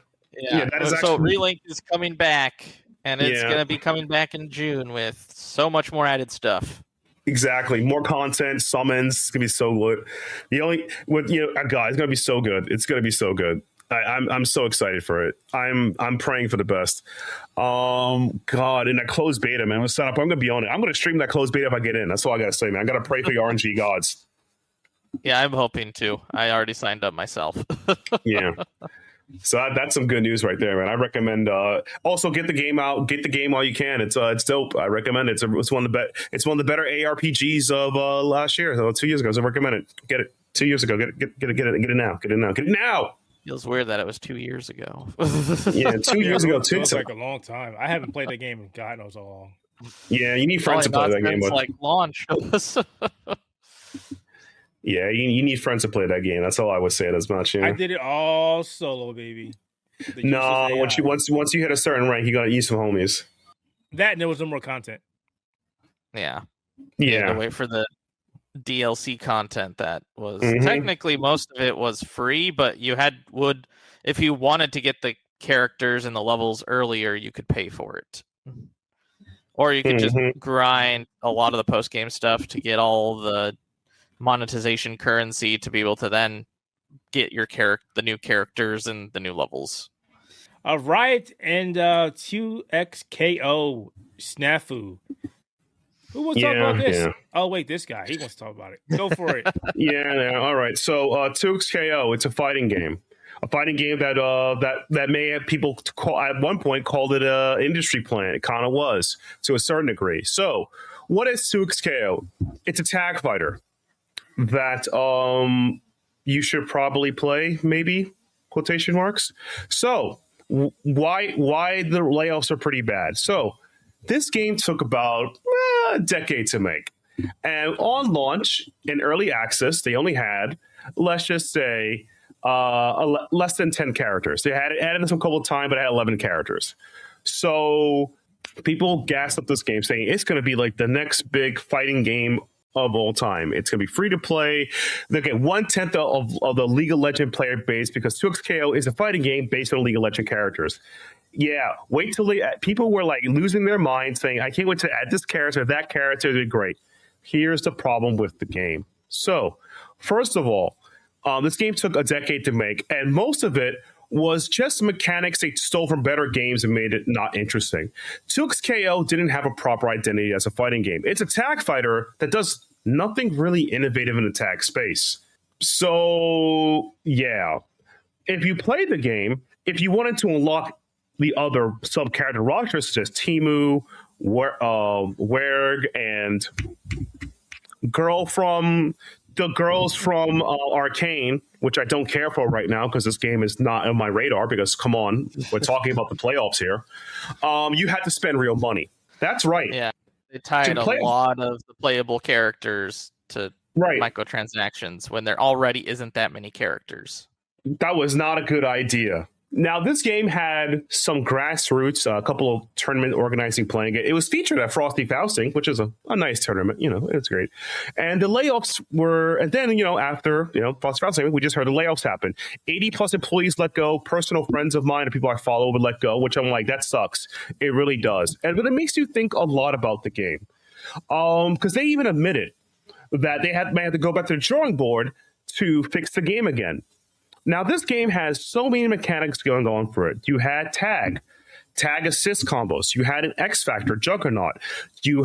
That is so Relink is coming back, and it's going to be coming back in June with so much more added stuff. Exactly. More content, summons. It's gonna be so good. God, it's gonna be so good. It's gonna be so good. I'm so excited for it. I'm praying for the best. God, in that closed beta, man, I'm gonna be on it. I'm gonna stream that closed beta if I get in. That's all I gotta say, man. I gotta pray for the RNG gods. Yeah, I'm hoping to. I already signed up myself. Yeah. So that's some good news right there, man. I recommend. Also, get the game out. Get the game while you can. It's dope. I recommend it. It's one of the better ARPGs of last year, 2 years ago. So I recommend it. Get it 2 years ago. Get it now. Get it now. Feels weird that it was 2 years ago. Yeah, 2 years ago too. It's like a long time. I haven't played that game in God knows how long. Yeah, you need friends to play that game with. Like launch. Yeah, you need friends to play that game. That's all I would say as much. You know? I did it all solo, baby. No, once you hit a certain rank, you gotta use some homies. That and there was no more content. Yeah. Yeah. You had to wait for the DLC content that was technically most of it was free, but if you wanted to get the characters and the levels earlier, you could pay for it. Or you could just grind a lot of the post game stuff to get all the monetization currency to be able to then get the new characters and the new levels. Riot and 2XKO Snafu. Who wants to talk about this? Yeah. Oh wait, this guy. He wants to talk about it. Go for it. Yeah. All right. So 2XKO, it's a fighting game. A fighting game that may have people at one point called it a industry plant. It kind of was to a certain degree. So what is 2XKO? It's a tag fighter that you should probably play, maybe, quotation marks. So why the layoffs are pretty bad. So this game took about a decade to make. And on launch, in early access, they only had, let's just say, less than 10 characters. They had added some couple of time, but it had 11 characters. So people gassed up this game saying it's going to be like the next big fighting game of all time. It's going to be free to play. They get 1/10 of the League of Legends player base because 2XKO is a fighting game based on League of Legends characters. Yeah, wait till people were like losing their minds saying, I can't wait to add this character, that character, it'd be great. Here's the problem with the game. So, first of all, this game took a decade to make, and most of it was just mechanics they stole from better games and made it not interesting. 2XKO didn't have a proper identity as a fighting game. It's a tag fighter that does nothing really innovative in the tag space. So, yeah. If you play the game, if you wanted to unlock the other sub-character rosters, such as Timu, Werg, and the girls from Arcane, which I don't care for right now because this game is not on my radar because, come on, we're talking about the playoffs here. You had to spend real money. That's right. Yeah, they tied a lot of the playable characters to microtransactions when there already isn't that many characters. That was not a good idea. Now, this game had some grassroots, a couple of tournament organizing playing it. It was featured at Frosty Fausting, which is a nice tournament. It's great. And the layoffs were, and then, after, Frosty Fausting, we just heard the layoffs happen. 80 plus employees let go. Personal friends of mine and people I follow would let go, which I'm like, that sucks. It really does. But it makes you think a lot about the game. Because they even admitted that they may have to go back to the drawing board to fix the game again. Now, this game has so many mechanics going on for it. You had tag assist combos. You had an X Factor Juggernaut. You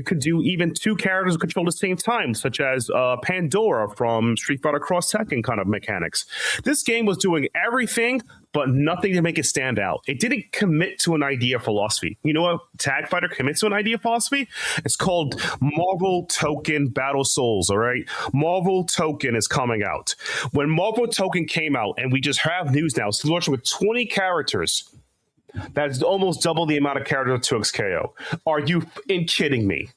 could do even two characters control at the same time, such as Pandora from Street Fighter Cross Tekken kind of mechanics. This game was doing everything, but nothing to make it stand out. It didn't commit to an idea philosophy. You know what Tag Fighter commits to an idea philosophy? It's called Marvel Token Battle Souls, all right? Marvel Token is coming out. When Marvel Token came out, and we just have news now, it's launching with 20 characters. That's almost double the amount of characters of 2XKO. Are you kidding me?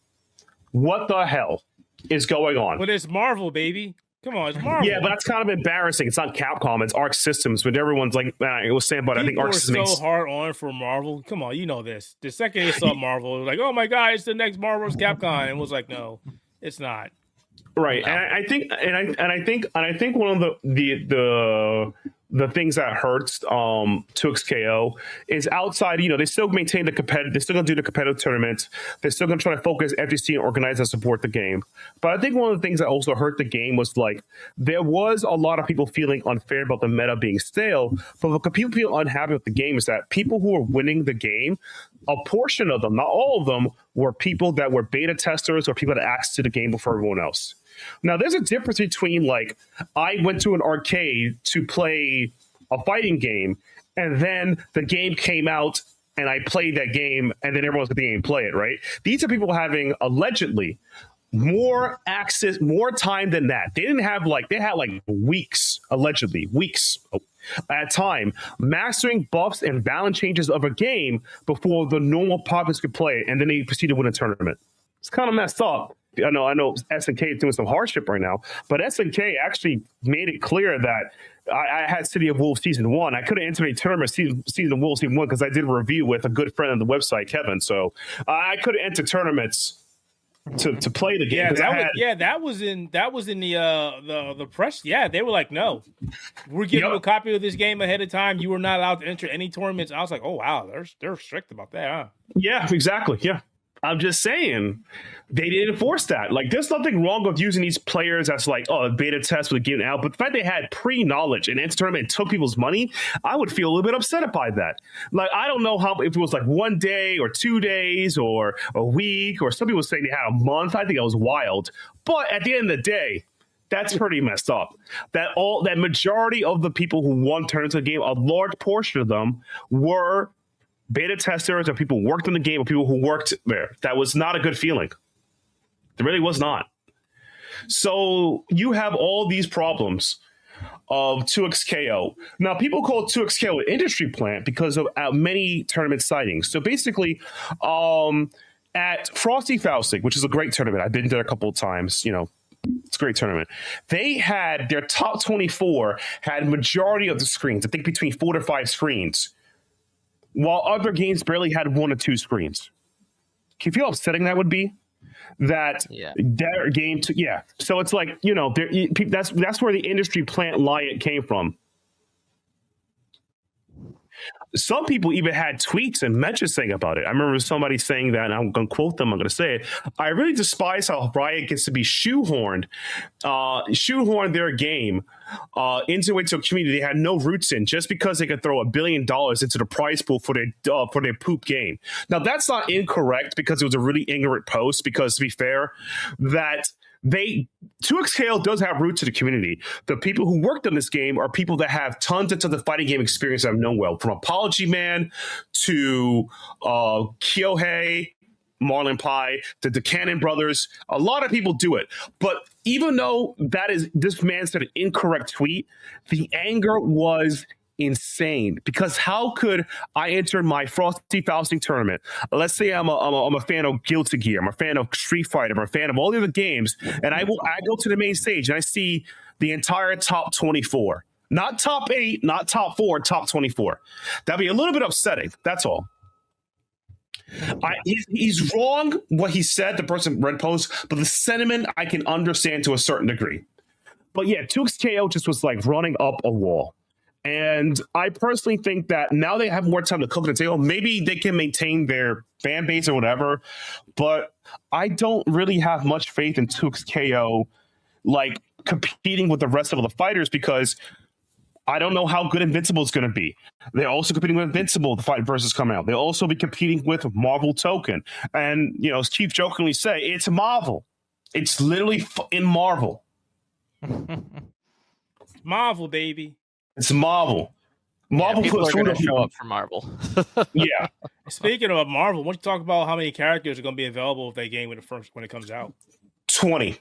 What the hell is going on? But it's Marvel, baby. Come on, it's Marvel. Yeah, but that's kind of embarrassing. It's not Capcom, it's Arc Systems, but everyone's like, it was saying, but I think Arc Systems so hard on for Marvel. Come on, you know this. The second they saw Marvel, it was like, oh my God, it's the next Marvel's Capcom. And it was like, no, it's not. Right. No. And I think one of the things that hurts 2XKO is outside, they still maintain the competitive, they're still going to do the competitive tournaments. They're still going to try to focus FGC and organize and support the game. But I think one of the things that also hurt the game was there was a lot of people feeling unfair about the meta being stale. But what people feel unhappy with the game is that people who are winning the game, a portion of them, not all of them, were people that were beta testers or people that access to the game before everyone else. Now, there's a difference between like I went to an arcade to play a fighting game, and then the game came out and I played that game, and then everyone's going to the game play it, right? These are people having allegedly more access, more time than that. They had like weeks, allegedly, weeks at time, mastering buffs and balance changes of a game before the normal populace could play it, and then they proceed to win a tournament. It's kind of messed up. I know SNK is doing some hardship right now, but SNK actually made it clear that I had City of Wolves Season 1. I couldn't enter any tournament Season of Wolves Season 1 because I did a review with a good friend on the website, Kevin. So I couldn't enter tournaments to play the game. That was in the press. Yeah, they were like, no, we're giving you a copy of this game ahead of time. You were not allowed to enter any tournaments. I was like, oh wow, they're strict about that, huh? Yeah, exactly. Yeah. I'm just saying they didn't enforce that. Like, there's nothing wrong with using these players as like, a beta test with getting out. But the fact they had pre-knowledge and entered tournament and took people's money, I would feel a little bit upset by that. Like, I don't know if it was like 1 day or 2 days or a week, or some people saying they had a month. I think it was wild. But at the end of the day, that's pretty messed up. That majority of the people who won tournaments of the game, a large portion of them were beta testers or people who worked in the game or people who worked there. That was not a good feeling. It really was not. So you have all these problems of 2XKO. Now, people call 2XKO an industry plant because of many tournament sightings. So basically, at Frosty Faustic, which is a great tournament, I've been there a couple of times, it's a great tournament. They had their top 24 had majority of the screens, I think between 4 to 5 screens, while other games barely had 1 or 2 screens. Can you feel how upsetting that would be? That their game, So it's like, that's where the industry plant lie came from. Some people even had tweets and mentions saying about it. I remember somebody saying that, and I'm going to quote them. I'm going to say it. I really despise how Riot gets to be shoehorned their game into a community they had no roots in just because they could throw $1 billion into the prize pool for their poop game. Now, that's not incorrect because it was a really ignorant post, because to be fair, that 2XKL does have roots in the community. The people who worked on this game are people that have tons of the fighting game experience that I've known well, from Apology Man to Kyohei, Marlon Pai, the Cannon Brothers. A lot of people do it. But even though this man said an incorrect tweet, the anger was insane, because how could I enter my Frosty Fausting tournament? Let's say I'm a fan of Guilty Gear, I'm a fan of Street Fighter, I'm a fan of all the other games, and I go to the main stage and I see the entire top 24, not top 8, not top 4, top 24. That'd be a little bit upsetting. That's all. He's wrong what he said, the person read post, but the sentiment I can understand to a certain degree. But yeah, 2XKO just was like running up a wall. And I personally think that now they have more time to cook at the table. Maybe they can maintain their fan base or whatever, but I don't really have much faith in 2XKO like competing with the rest of the fighters, because I don't know how good Invincible is going to be. They're also competing with Invincible, the fight versus coming out. They'll also be competing with Marvel Token. And, as Keith jokingly say, it's Marvel. It's literally in Marvel. Marvel, baby. It's Marvel. Marvel people are going to show up up for Marvel. Yeah. Speaking of Marvel, why don't you talk about how many characters are going to be available if they game when it comes out? 20.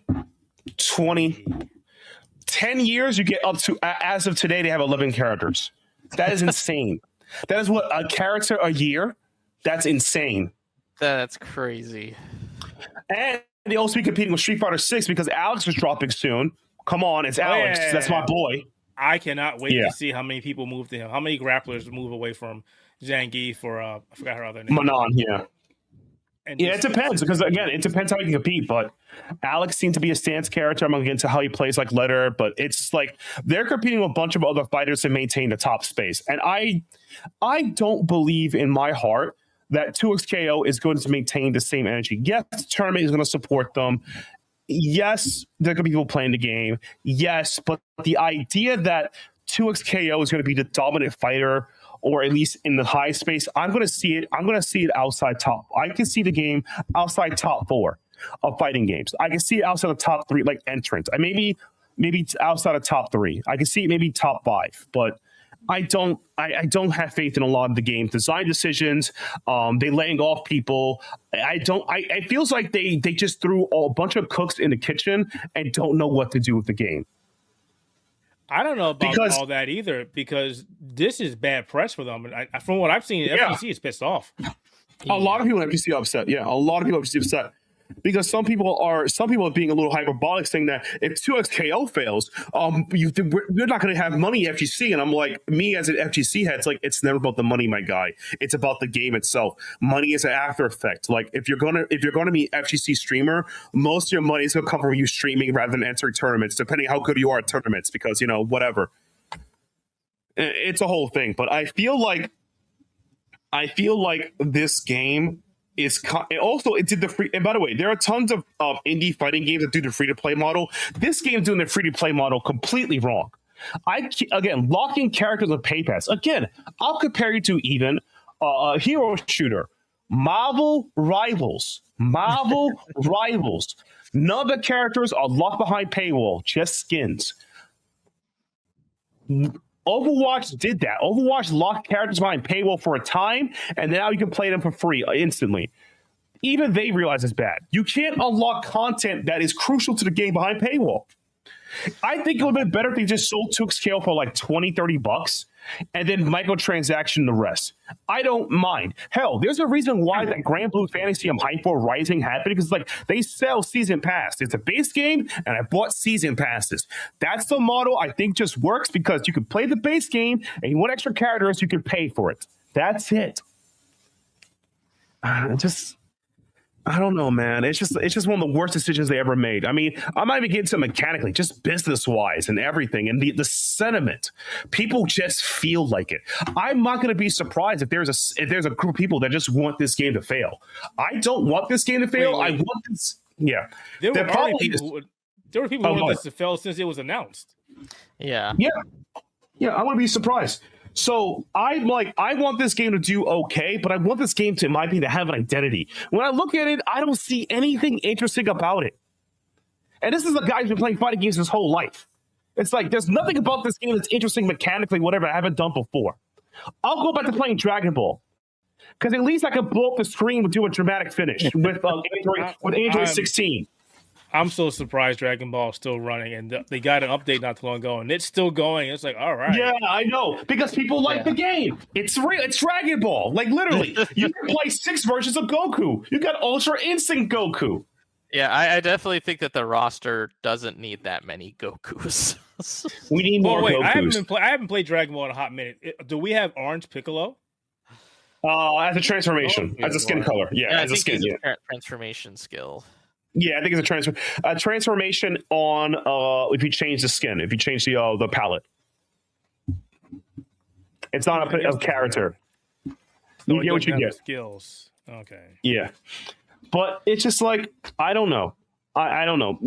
10 years, you get up to, as of today, they have 11 characters. That is insane. That is what, a character a year? That's insane. That's crazy. And they also be competing with Street Fighter 6 because Alex is dropping soon. Come on, it's Alex. Yeah. That's my boy. I cannot wait to see how many people move to him. How many grapplers move away from Zangief for I forgot her other name. Manon, yeah. It depends, because again, it depends how you can compete. But Alex seemed to be a stance character. I'm going to get into how he plays like Letter, but it's like they're competing with a bunch of other fighters to maintain the top space. And I don't believe in my heart that 2XKO is going to maintain the same energy. Yes, the tournament is going to support them. Yes, there could be people playing the game. Yes, but the idea that 2XKO is going to be the dominant fighter, or at least in the high space, I'm going to see it outside top. I can see the game outside top 4. of fighting games. I can see it outside of top 3, like entrants. Maybe outside of top 3. I can see it maybe top 5, but I don't have faith in a lot of the game design decisions. They laying off people. It feels like they just threw a bunch of cooks in the kitchen and don't know what to do with the game. I don't know about all that either, because this is bad press for them. And from what I've seen, FGC is pissed off. A lot of people at FGC are upset. Yeah, a lot of people at FGC are upset. Because some people are being a little hyperbolic, saying that if 2XKO fails, you're not going to have money FGC. And I'm like, me as an FGC head, it's never about the money, my guy. It's about the game itself. Money is an after effect. Like if you're gonna be FGC streamer, most of your money is going to come from you streaming rather than entering tournaments, depending how good you are at tournaments. Because whatever, it's a whole thing. But I feel like this game. It did the free, and by the way, there are tons of indie fighting games that do the free to play model. This game's doing the free to play model completely wrong. Locking characters with pay pass. Again, I'll compare you to even a hero shooter, Marvel Rivals. None of the characters are locked behind paywall, just skins. Overwatch did that. Overwatch locked characters behind paywall for a time, and now you can play them for free instantly. Even they realize it's bad. You can't unlock content that is crucial to the game behind paywall. I think it would have been better if they just sold 2XKO for like $20-$30 and then microtransaction the rest. I don't mind. Hell, there's a reason why that Granblue Fantasy I'm hyped for Rising happened, because they sell season pass. It's a base game, and I bought season passes. That's the model I think just works, because you can play the base game, and you want extra characters, you can pay for it. That's it. I don't know, man. It's just one of the worst decisions they ever made. I mean, I'm not even getting to mechanically, just business-wise and everything. And the sentiment, people just feel like it. I'm not going to be surprised if there's a group of people that just want this game to fail. I don't want this game to fail. Wait. I want this. Yeah. There were people who wanted this to fail since it was announced. Yeah. Yeah, I want to be surprised. So I want this game to do okay, but I want this game to, in my opinion, to have an identity. When I look at it, I don't see anything interesting about it. And this is a guy who's been playing fighting games his whole life. It's like there's nothing about this game that's interesting mechanically, whatever I haven't done before. I'll go back to playing Dragon Ball, because at least I can blow up the screen and do a dramatic finish with Android 16. I'm so surprised Dragon Ball is still running, and they got an update not too long ago, and it's still going. It's like, all right. Yeah, I know, because people like the game. It's real. It's Dragon Ball. Like, literally, you can play 6 versions of Goku. You got Ultra Instinct Goku. Yeah, I definitely think that the roster doesn't need that many Gokus. We need more Gokus. I haven't played Dragon Ball in a hot minute. Do we have Orange Piccolo? As a transformation, as a skin color. Yeah, as a skin. Transformation skill. Yeah, I think it's a transformation on if you change the skin, if you change the palette. It's not a character. So you get what you get. Skills. Okay. Yeah, but it's just like I don't know. I don't know.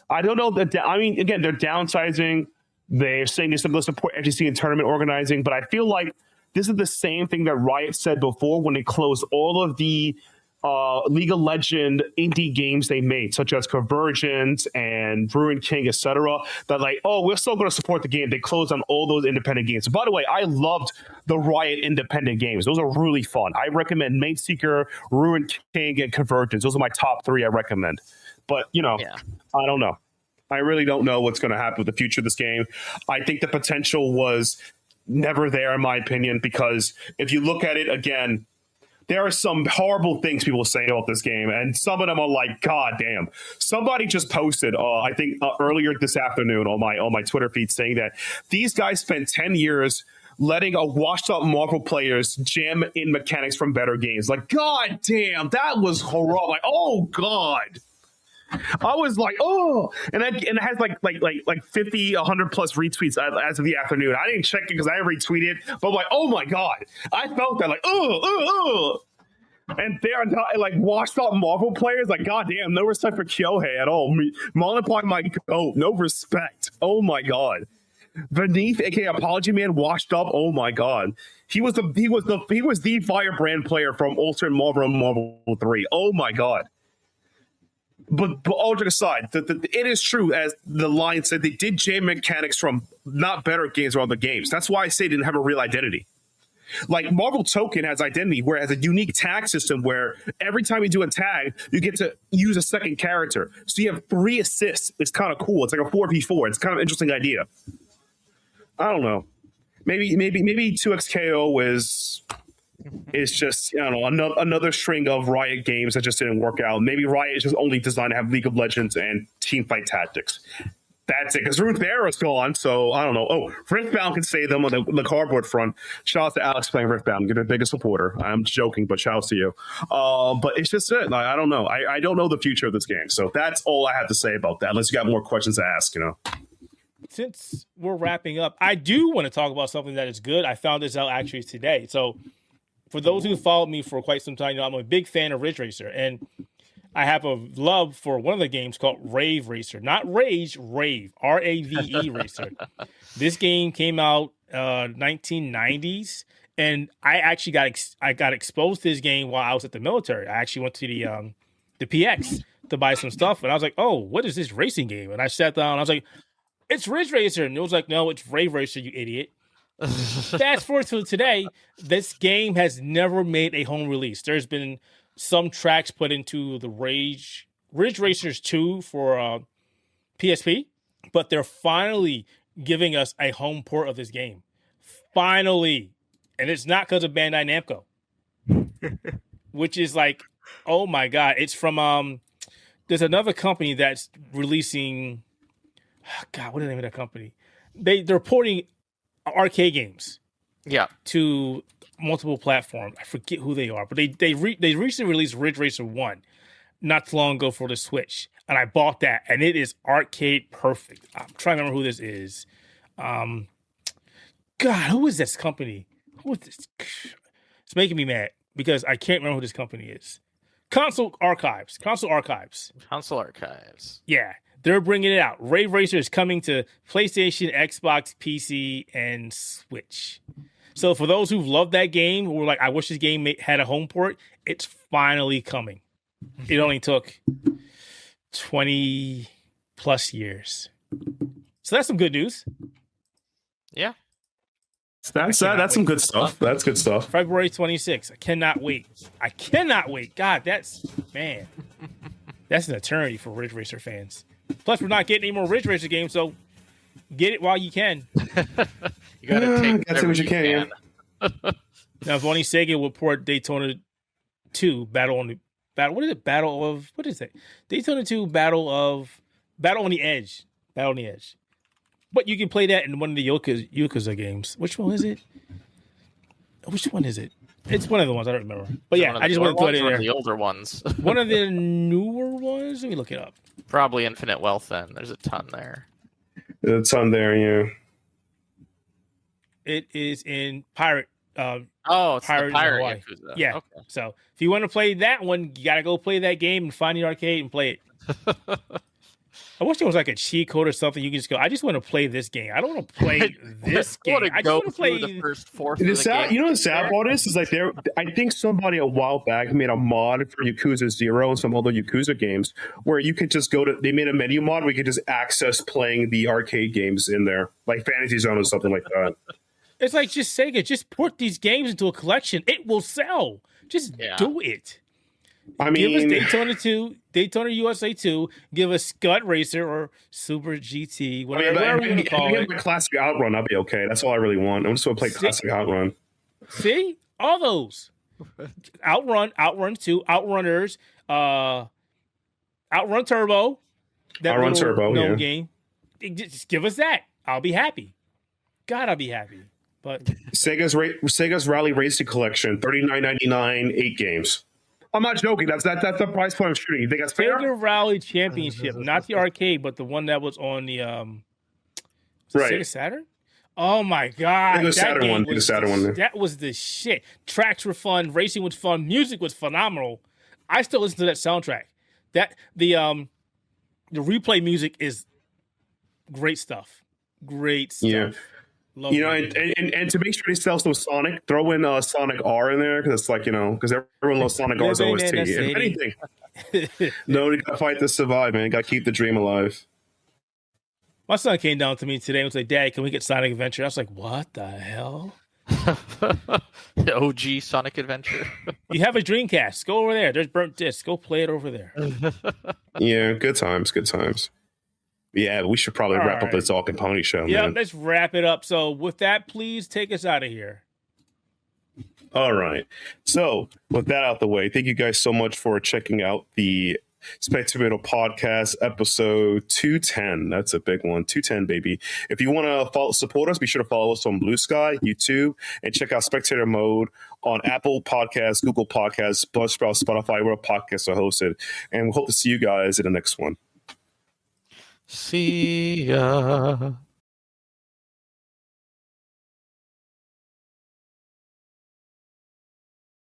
I don't know that. I mean, again, they're downsizing. They're saying they're supposed to support FGC and tournament organizing, but I feel like this is the same thing that Riot said before when they closed all of the League of Legends indie games they made, such as Convergence and Ruined King, etc. That we're still going to support the game. They closed on all those independent games. By the way, I loved the Riot independent games. Those are really fun. I recommend Main Seeker, Ruined King, and Convergence. Those are my top 3 I recommend. But I don't know. I really don't know what's going to happen with the future of this game. I think the potential was never there, in my opinion, because if you look at it again, there are some horrible things people say about this game, and some of them are like, God damn. Somebody just posted, I think earlier this afternoon on my Twitter feed, saying that these guys spent 10 years letting a washed-up Marvel players jam in mechanics from better games. Like, God damn, that was horrible. Like, oh God. I was like, oh, and it has like 50, 100 plus retweets as of the afternoon. I didn't check it because I retweeted, but I'm like, oh my God, I felt that like, oh. And they're not like washed up Marvel players. Like, goddamn, no respect for Kyohei at all. Multiply my goat, no respect. Oh my God. Beneath, aka Apology Man, washed up. Oh my God, he was the Firebrand player from Ultimate Marvel and Marvel 3. Oh my God. But all joking aside, it is true, as the line said, they did jam mechanics from not better games or other games. That's why I say it didn't have a real identity. Like Marvel Token has identity, where it has a unique tag system where every time you do a tag, you get to use a second character. So you have 3 assists. It's kind of cool. It's like a 4v4. It's kind of an interesting idea. I don't know. Maybe 2XKO is just, I don't know, another string of Riot games that just didn't work out. Maybe Riot is just only designed to have League of Legends and Teamfight Tactics. That's it, because Ruth Bear is gone, so I don't know. Oh, Riftbound can save them on the cardboard front. Shout out to Alex playing Riftbound. You're the biggest supporter. I'm joking, but shout out to you. But it's just it. I don't know. I don't know the future of this game, so that's all I have to say about that, unless you got more questions to ask, Since we're wrapping up, I do want to talk about something that is good. I found this out actually today. So for those who followed me for quite some time, I'm a big fan of Ridge Racer, and I have a love for one of the games called Rave Racer. Not Rage, Rave. R-A-V-E Racer. This game came out 1990s, and I actually got exposed to this game while I was at the military. I actually went to the PX to buy some stuff, and I was like, oh, what is this racing game? And I sat down, and I was like, it's Ridge Racer. And it was like, no, it's Rave Racer, you idiot. Fast forward to today, this game has never made a home release. There's been some tracks put into the Ridge Racers 2 for PSP, but they're finally giving us a home port of this game. Finally. And it's not because of Bandai Namco, which is like, oh my God. It's from, there's another company that's releasing, God, what is the name of that company? They're porting arcade games to multiple platforms. I forget who they are, but they recently released Ridge Racer 1 not too long ago for the Switch, and I bought that, and it is arcade perfect. I'm trying to remember who this is. God, who is this company? Who is this? It's making me mad because I can't remember who this company is. Console Archives. Yeah, they're bringing it out. Rave Racer is coming to PlayStation, Xbox, PC, and Switch. So for those who've loved that game, who were like, I wish this game had a home port, it's finally coming. It only took 20 plus years. So that's some good news. Yeah. That's some good stuff. That's good stuff. February 26th. I cannot wait. God, that's an eternity for Ridge Racer fans. Plus, we're not getting any more Ridge Racer games, so get it while you can. You gotta take that's what you can. Yeah. Now, if only Sega would port Daytona 2 Battle. What is it? What is it? Daytona 2 Battle on the Edge. But you can play that in one of the Yakuza games. Which one is it? It's one of the ones I don't remember. But yeah, I just want to throw it in there. The older ones. One of the newer ones. Let me look it up. Probably Infinite Wealth. Then there's a ton there. It's on there, yeah. It is in Pirate. It's Pirate the Pirate Yakuza. Yeah. Okay. So if you want to play that one, you gotta go play that game and find the arcade and play it. I wish there was like a cheat code or something. You can just go, I just want to play this game. I don't want to play this game. I just want to play the first fourth. You know the sad part is like I think somebody a while back made a mod for Yakuza 0 and some other Yakuza games where you could just they made a menu mod where you could just access playing the arcade games in there, like Fantasy Zone or something like that. It's like, just Sega, just put these games into a collection. It will sell. Just do it. I mean, give us Daytona 2, Daytona USA 2, give us Scud Racer or Super GT, whatever you want to call it. A classic Outrun, I'll be okay. That's all I really want. I just want to play classic Outrun. See? All those. Outrun 2, Outrunners, Outrun Turbo. Outrun Turbo, game. Just give us that. I'll be happy. God, I'll be happy. But Sega's Rally Racing Collection, $39.99, 8 games. I'm not joking. That's the price point I'm shooting. You think that's fair? Sega Rally Championship, not the arcade, but the one that was on the Sega Saturn. Oh my God! The Saturn one. That was the shit. Tracks were fun. Racing was fun. Music was phenomenal. I still listen to that soundtrack. The replay music is great stuff. Great stuff. Yeah. And to make sure they sell some Sonic, throw in Sonic R in there because it's like, because everyone loves Sonic R's OST. If anything, No, you gotta fight to survive, man. You gotta keep the dream alive. My son came down to me today and was like, "Dad, can we get Sonic Adventure?" I was like, "What the hell?" The OG Sonic Adventure. You have a Dreamcast. Go over there. There's burnt discs. Go play it over there. Yeah, good times, good times. Yeah, we should probably wrap up this Dog and Pony show, Yeah, man. let's wrap it up. So with that, please take us out of here. All right. So with that out the way, thank you guys so much for checking out the Spectator Podcast episode 210. That's a big one. 210, baby. If you want to support us, be sure to follow us on Blue Sky, YouTube, and check out Spectator Mode on Apple Podcasts, Google Podcasts, Buzzsprout, Spotify, where podcasts are hosted. And we hope to see you guys in the next one. See ya.